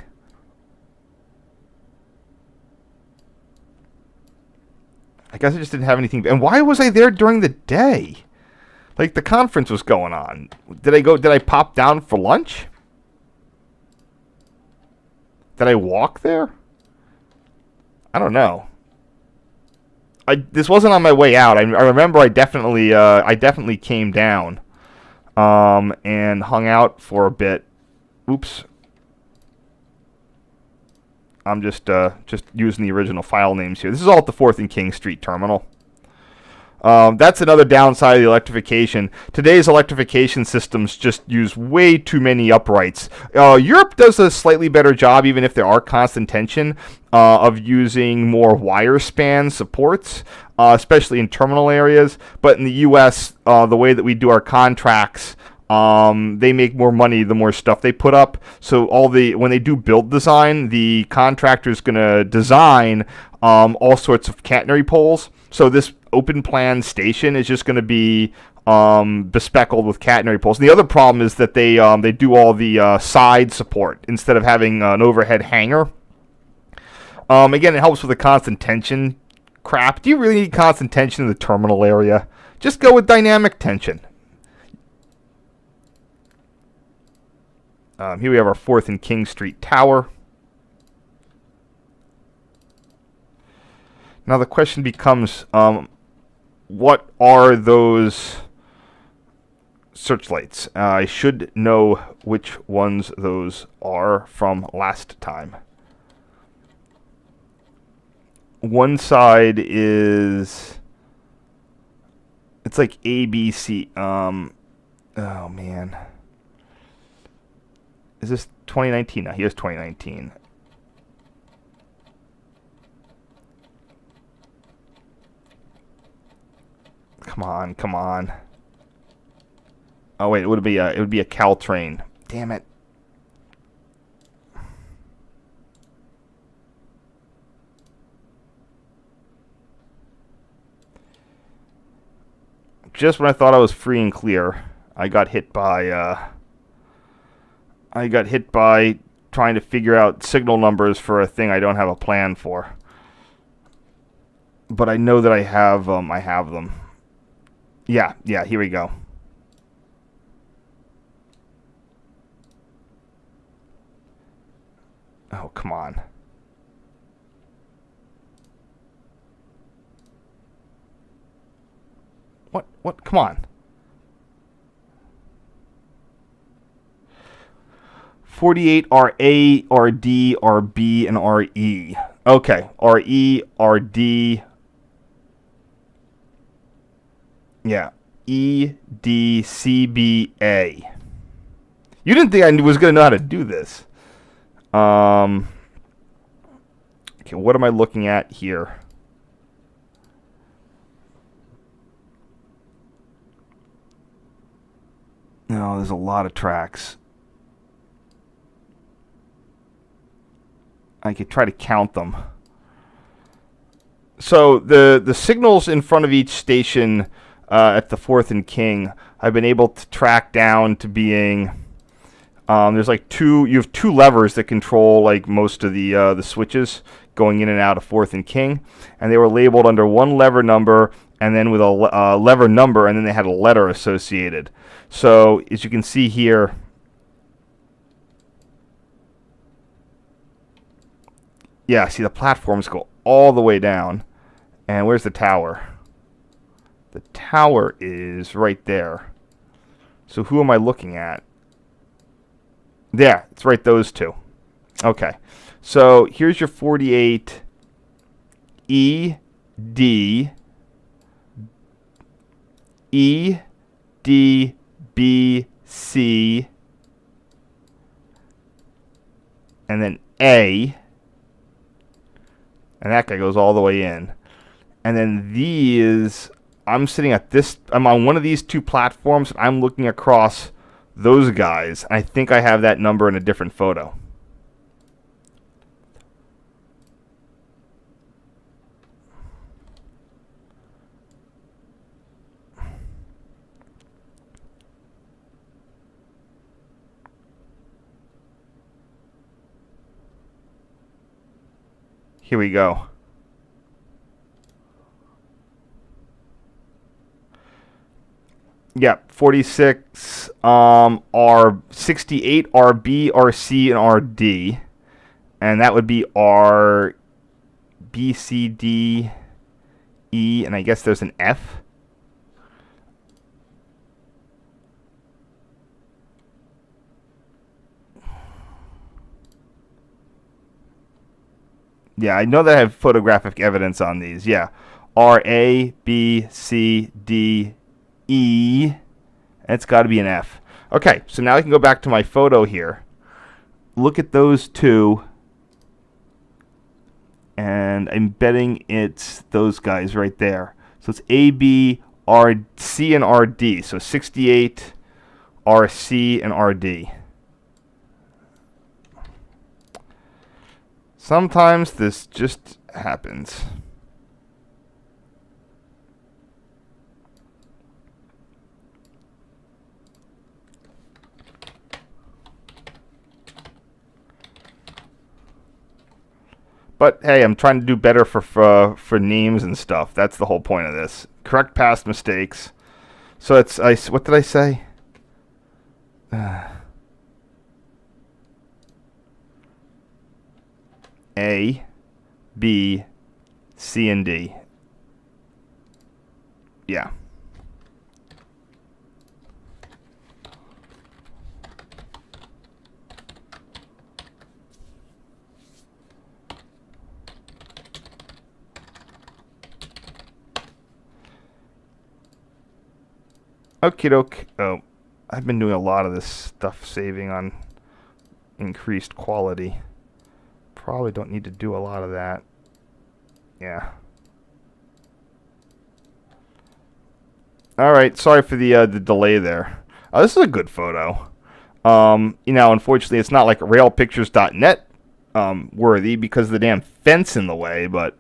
I guess I just didn't have anything. And why was I there during the day? Like, the conference was going on. Did I pop down for lunch? Did I walk there? I don't know. This wasn't on my way out. I remember I definitely came down, and hung out for a bit. Oops. I'm just using the original file names here. This is all at the 4th and King Street terminal. That's another downside of the electrification. Today's electrification systems just use way too many uprights. Europe does a slightly better job, even if there are constant tension, of using more wire span supports, especially in terminal areas. But in the U.S., the way that we do our contracts, they make more money the more stuff they put up. So when they do build design, the contractor's going to design all sorts of catenary poles. So this open plan station is just going to be bespeckled with catenary poles. And the other problem is that they do all the side support instead of having an overhead hanger. Again, it helps with the constant tension crap. Do you really need constant tension in the terminal area? Just go with dynamic tension. Here we have our 4th and King Street Tower. Now the question becomes, what are those searchlights? I should know which ones those are from last time. One side is, it's like ABC. Oh man. Is this 2019? No, here's 2019. Come on. Oh wait, it would be a Caltrain. Damn it. Just when I thought I was free and clear, I got hit by trying to figure out signal numbers for a thing I don't have a plan for. But I know that I have them. Yeah, here we go. Oh, come on. What? Come on. 48 are A, are D, are B, and are E. Okay, are E, are D. Yeah, E, D, C, B, A. You didn't think I was going to know how to do this. Okay, what am I looking at here? No, there's a lot of tracks. I could try to count them. So the signals in front of each station at the 4th and King, I've been able to track down to being. There's like two. You have two levers that control like most of the switches going in and out of 4th and King, and they were labeled under one lever number and then with a lever number, and then they had a letter associated. So as you can see here. Yeah, see the platforms go all the way down. And where's the tower? The tower is right there. So who am I looking at? There, it's right those two. Okay. So here's your 48 E, D, E, D, B, C, and then A. And that guy goes all the way in. And then these, I'm on one of these two platforms. And I'm looking across those guys. I think I have that number in a different photo. Here we go. Yeah, 46 are 68 are B, R, C, and R, D. And that would be R, B, C, D, E, and I guess there's an F. Yeah, I know that I have photographic evidence on these. Yeah. R, A, B, C, D, E. It's got to be an F. Okay, so now I can go back to my photo here. Look at those two. And I'm betting it's those guys right there. So it's A, B, R, C, and R, D. So 68, R, C, and R, D. Sometimes this just happens. But hey, I'm trying to do better for names and stuff. That's the whole point of this. Correct past mistakes. So it's what did I say? A, B, C, and D. Yeah. Okie doke. Oh, I've been doing a lot of this stuff saving on increased quality. Probably don't need to do a lot of that. Yeah. All right. Sorry for the delay there. This is a good photo. Unfortunately, it's not like railpictures.net worthy because of the damn fence in the way. But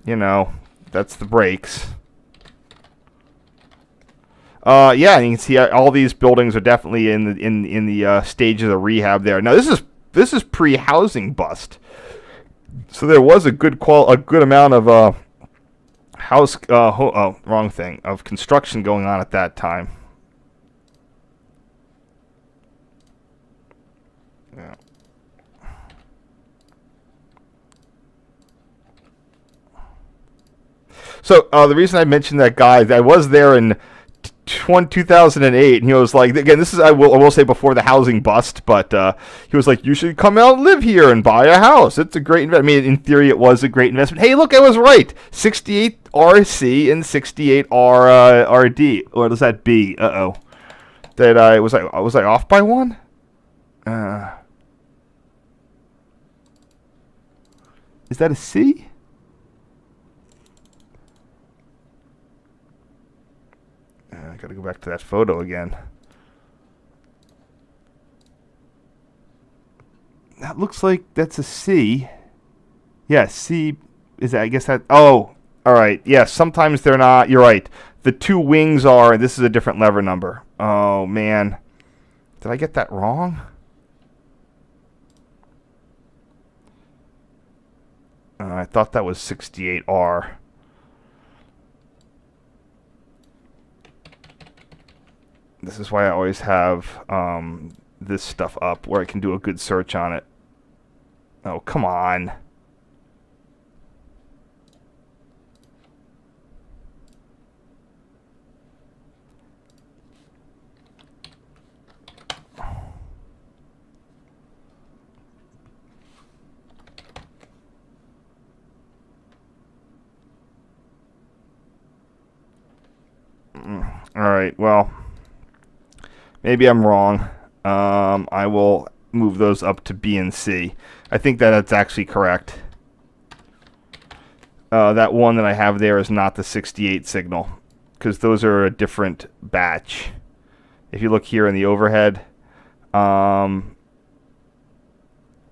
that's the breaks. Yeah, and you can see all these buildings are definitely in the stages of rehab there. Now this is pre-housing bust, so there was a good amount of of construction going on at that time. Yeah. So the reason I mentioned that guy, I was there in 2008, and he was like, again, this is I will say before the housing bust, but he was like, you should come out and live here and buy a house. It's a great investment. I mean, in theory, it was a great investment. Hey, look, I was right. 68 RC and 68 RD. Or was that B? That was I off by one? Is that a C? I gotta go back to that photo again. That looks like that's a C. Yeah, C is that, I guess that. Oh, all right. Yeah, sometimes they're not. You're right. The two wings are. This is a different lever number. Oh man, did I get that wrong? I thought that was 68R. This is why I always have this stuff up where I can do a good search on it. Oh, come on. All right, well, maybe I'm wrong. I will move those up to B and C. I think that's actually correct. That one that I have there is not the 68 signal, because those are a different batch. If you look here in the overhead,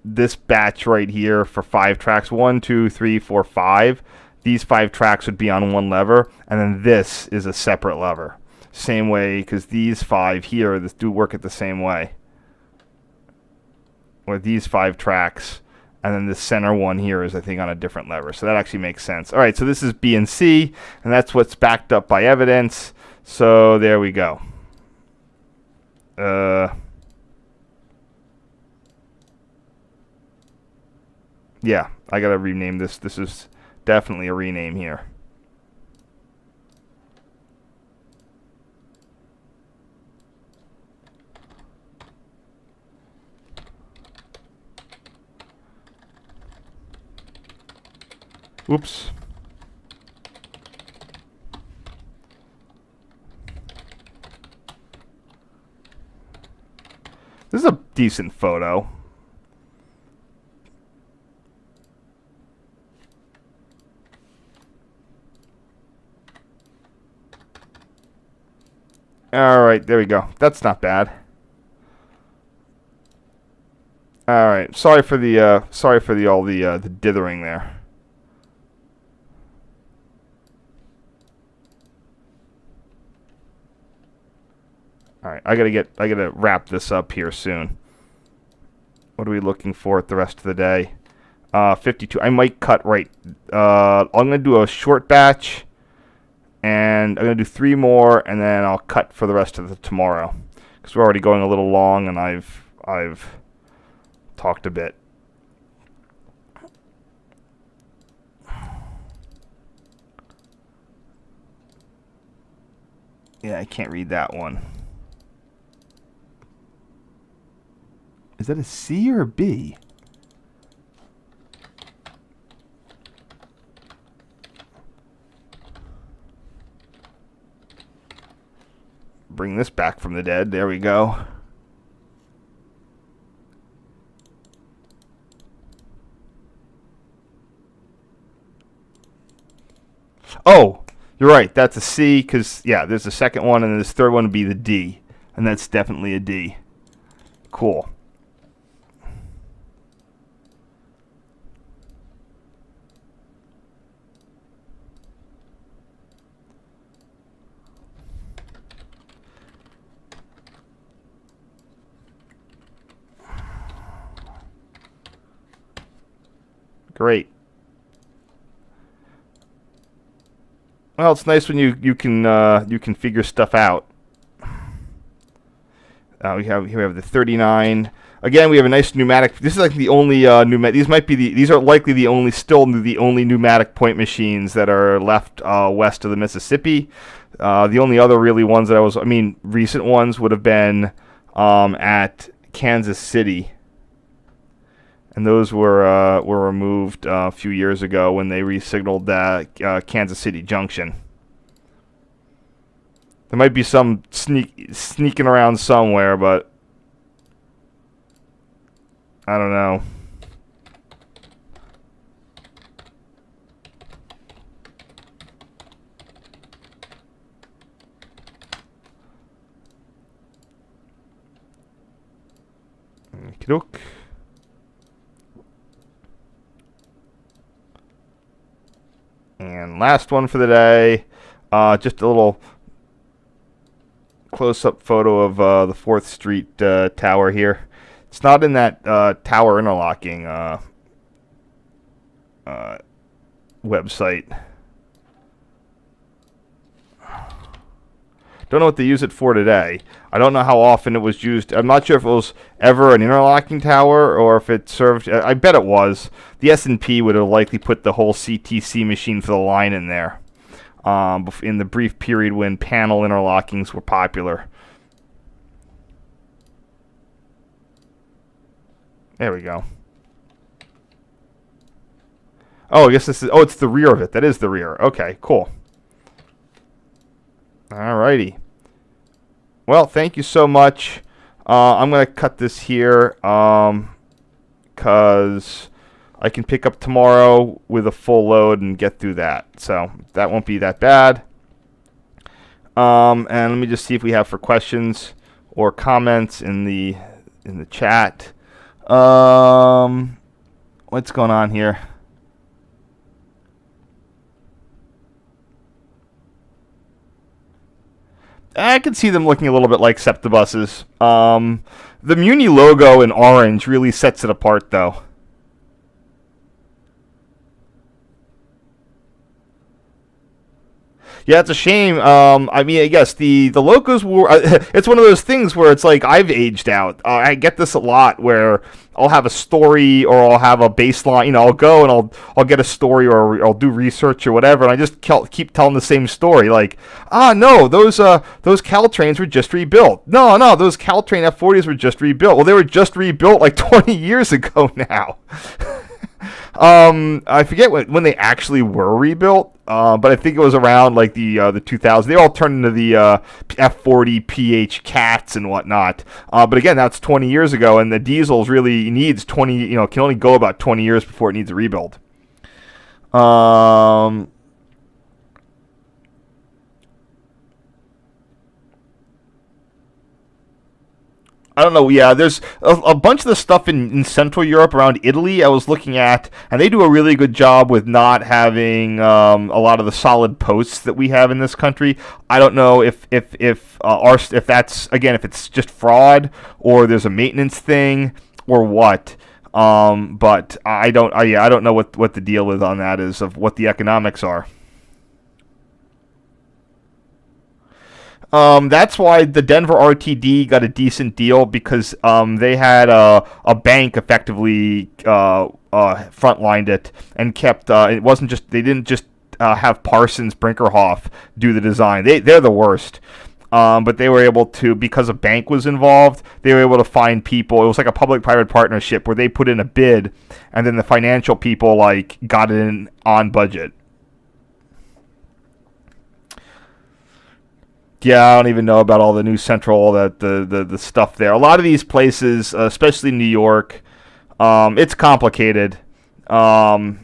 this batch right here for 5 tracks, 1, 2, 3, 4, 5, these 5 tracks would be on one lever, and then this is a separate lever. Same way, because these 5 here do work it the same way. Or these 5 tracks, and then the center one here is, I think, on a different lever. So that actually makes sense. All right, so this is B and C, and that's what's backed up by evidence. So there we go. Yeah, I got to rename this. This is definitely a rename here. Oops. This is a decent photo. All right, there we go. That's not bad. All right, sorry for the the dithering there. All right, I gotta wrap this up here soon. What are we looking for at the rest of the day? 52. I might cut right. I'm gonna do a short batch, and I'm gonna do 3 more, and then I'll cut for the rest of the tomorrow, because we're already going a little long, and I've talked a bit. Yeah, I can't read that one. Is that a C or a B? Bring this back from the dead. There we go. Oh, you're right. That's a C, because, yeah, there's a second one, and this third one would be the D. And that's definitely a D. Cool. Great. Well, it's nice when you can figure stuff out. We have the 39. Again, we have a nice pneumatic. This is like the only pneumatic. These are likely the only pneumatic point machines that are left west of the Mississippi. The only other really ones that recent ones would have been at Kansas City, and those were removed a few years ago when they re-signaled Kansas City Junction. There might be some sneaking around somewhere, but I don't know. Okey-doke. And last one for the day, just a little close-up photo of the 4th Street tower here. It's not in that tower interlocking website. Don't know what they use it for today. I don't know how often it was used. I'm not sure if it was ever an interlocking tower or if it served. I bet it was. The S&P would have likely put the whole CTC machine for the line in there in the brief period when panel interlockings were popular. There we go. Oh, I guess this is... Oh, it's the rear of it. That is the rear. Okay, cool. Alrighty. Well, thank you so much. I'm going to cut this here because I can pick up tomorrow with a full load and get through that. So that won't be that bad. And let me just see if we have for questions or comments in the chat. What's going on here? I can see them looking a little bit like septobuses. The MUNI logo in orange really sets it apart, though. Yeah, it's a shame. I guess the logos were... it's one of those things where it's like I've aged out. I get this a lot where I'll have a story or I'll have a baseline. I'll go and I'll get a story or I'll do research or whatever, and I just keep telling the same story. Like, no, those Caltrains were just rebuilt. No, those Caltrain F40s were just rebuilt. Well, they were just rebuilt like 20 years ago now. I forget when they actually were rebuilt, but I think it was around like the 2000s. They all turned into the F40 PH Cats and whatnot. But again, that's 20 years ago, and the diesels really needs 20. Can only go about 20 years before it needs a rebuild. I don't know. Yeah, there's a bunch of the stuff in Central Europe around Italy I was looking at, and they do a really good job with not having a lot of the solid posts that we have in this country. I don't know if that's, again, if it's just fraud or there's a maintenance thing or what. But I don't know what the deal is on that is of what the economics are. That's why the Denver RTD got a decent deal because they had a bank effectively frontlined it and kept. It wasn't just they didn't just have Parsons Brinkerhoff do the design. They're the worst. But they were able to, because a bank was involved, they were able to find people. It was like a public-private partnership where they put in a bid, and then the financial people got it in on budget. Yeah, I don't even know about all the new Central, the stuff there. A lot of these places, especially New York, it's complicated. There's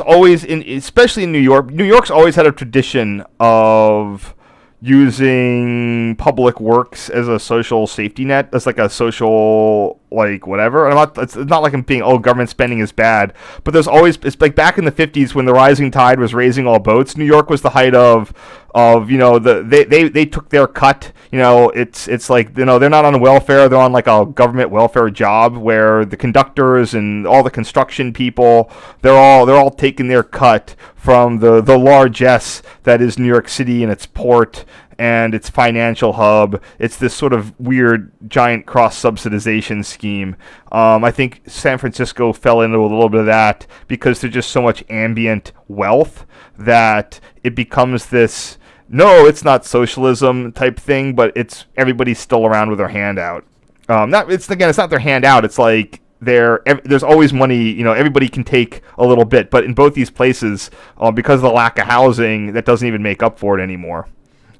always, especially in New York. New York's always had a tradition of using public works as a social safety net, as like a social like whatever. And it's not like I'm being, oh, government spending is bad, but there's always, it's like back in the 50s when the rising tide was raising all boats. New York was the height of they took their cut. It's like, they're not on welfare, they're on like a government welfare job where the conductors and all the construction people, they're all taking their cut from the largesse that is New York City and its port and its financial hub. It's this sort of weird giant cross-subsidization scheme. I think San Francisco fell into a little bit of that because there's just so much ambient wealth that it becomes this, no, it's not socialism type thing, but it's everybody's still around with their hand out. It's not their hand out. It's like there's always money. Everybody can take a little bit, but in both these places, because of the lack of housing, that doesn't even make up for it anymore.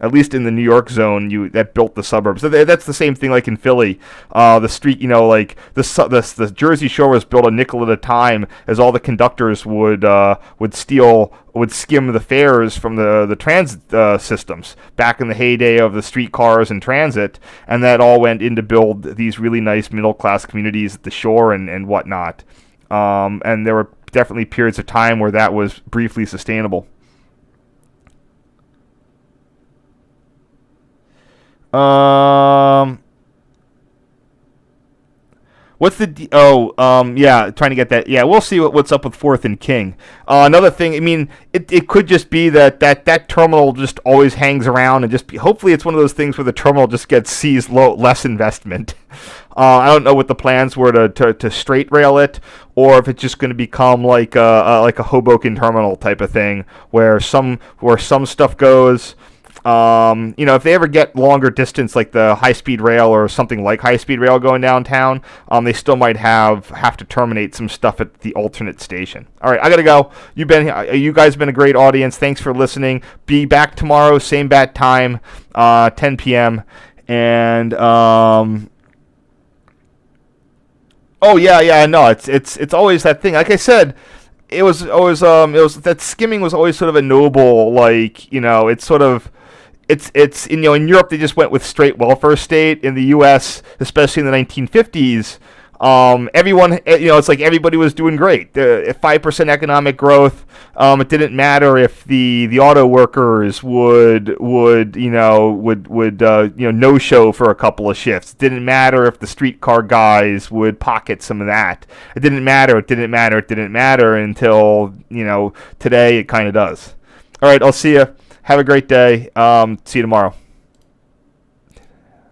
At least in the New York zone, that built the suburbs. So that's the same thing like in Philly. The street, like the Jersey Shore was built a nickel at a time as all the conductors would skim the fares from the transit systems back in the heyday of the streetcars and transit, and that all went in to build these really nice middle-class communities at the shore and whatnot. And there were definitely periods of time where that was briefly sustainable. What's the yeah, trying to get that. Yeah, we'll see what's up with 4th and King. Another thing, I mean, it could just be that terminal just always hangs around and hopefully it's one of those things where the terminal just sees less investment. I don't know what the plans were to straight rail it, or if it's just going to become like a Hoboken terminal type of thing where some stuff goes. If they ever get longer distance, like the high-speed rail or something like high-speed rail going downtown, they still might have to terminate some stuff at the alternate station. All right, I gotta go. You guys have been a great audience. Thanks for listening. Be back tomorrow, same bat time, 10 p.m. And oh yeah, no, it's always that thing. Like I said. It was always that skimming was always sort of a noble, it's sort of. It's in Europe they just went with straight welfare state. In the U.S., especially in the 1950s, everyone, it's like everybody was doing great. 5% economic growth. It didn't matter if the auto workers would no show for a couple of shifts. It didn't matter if the streetcar guys would pocket some of that. It didn't matter until today it kind of does. All right, I'll see you. Have a great day. See you tomorrow.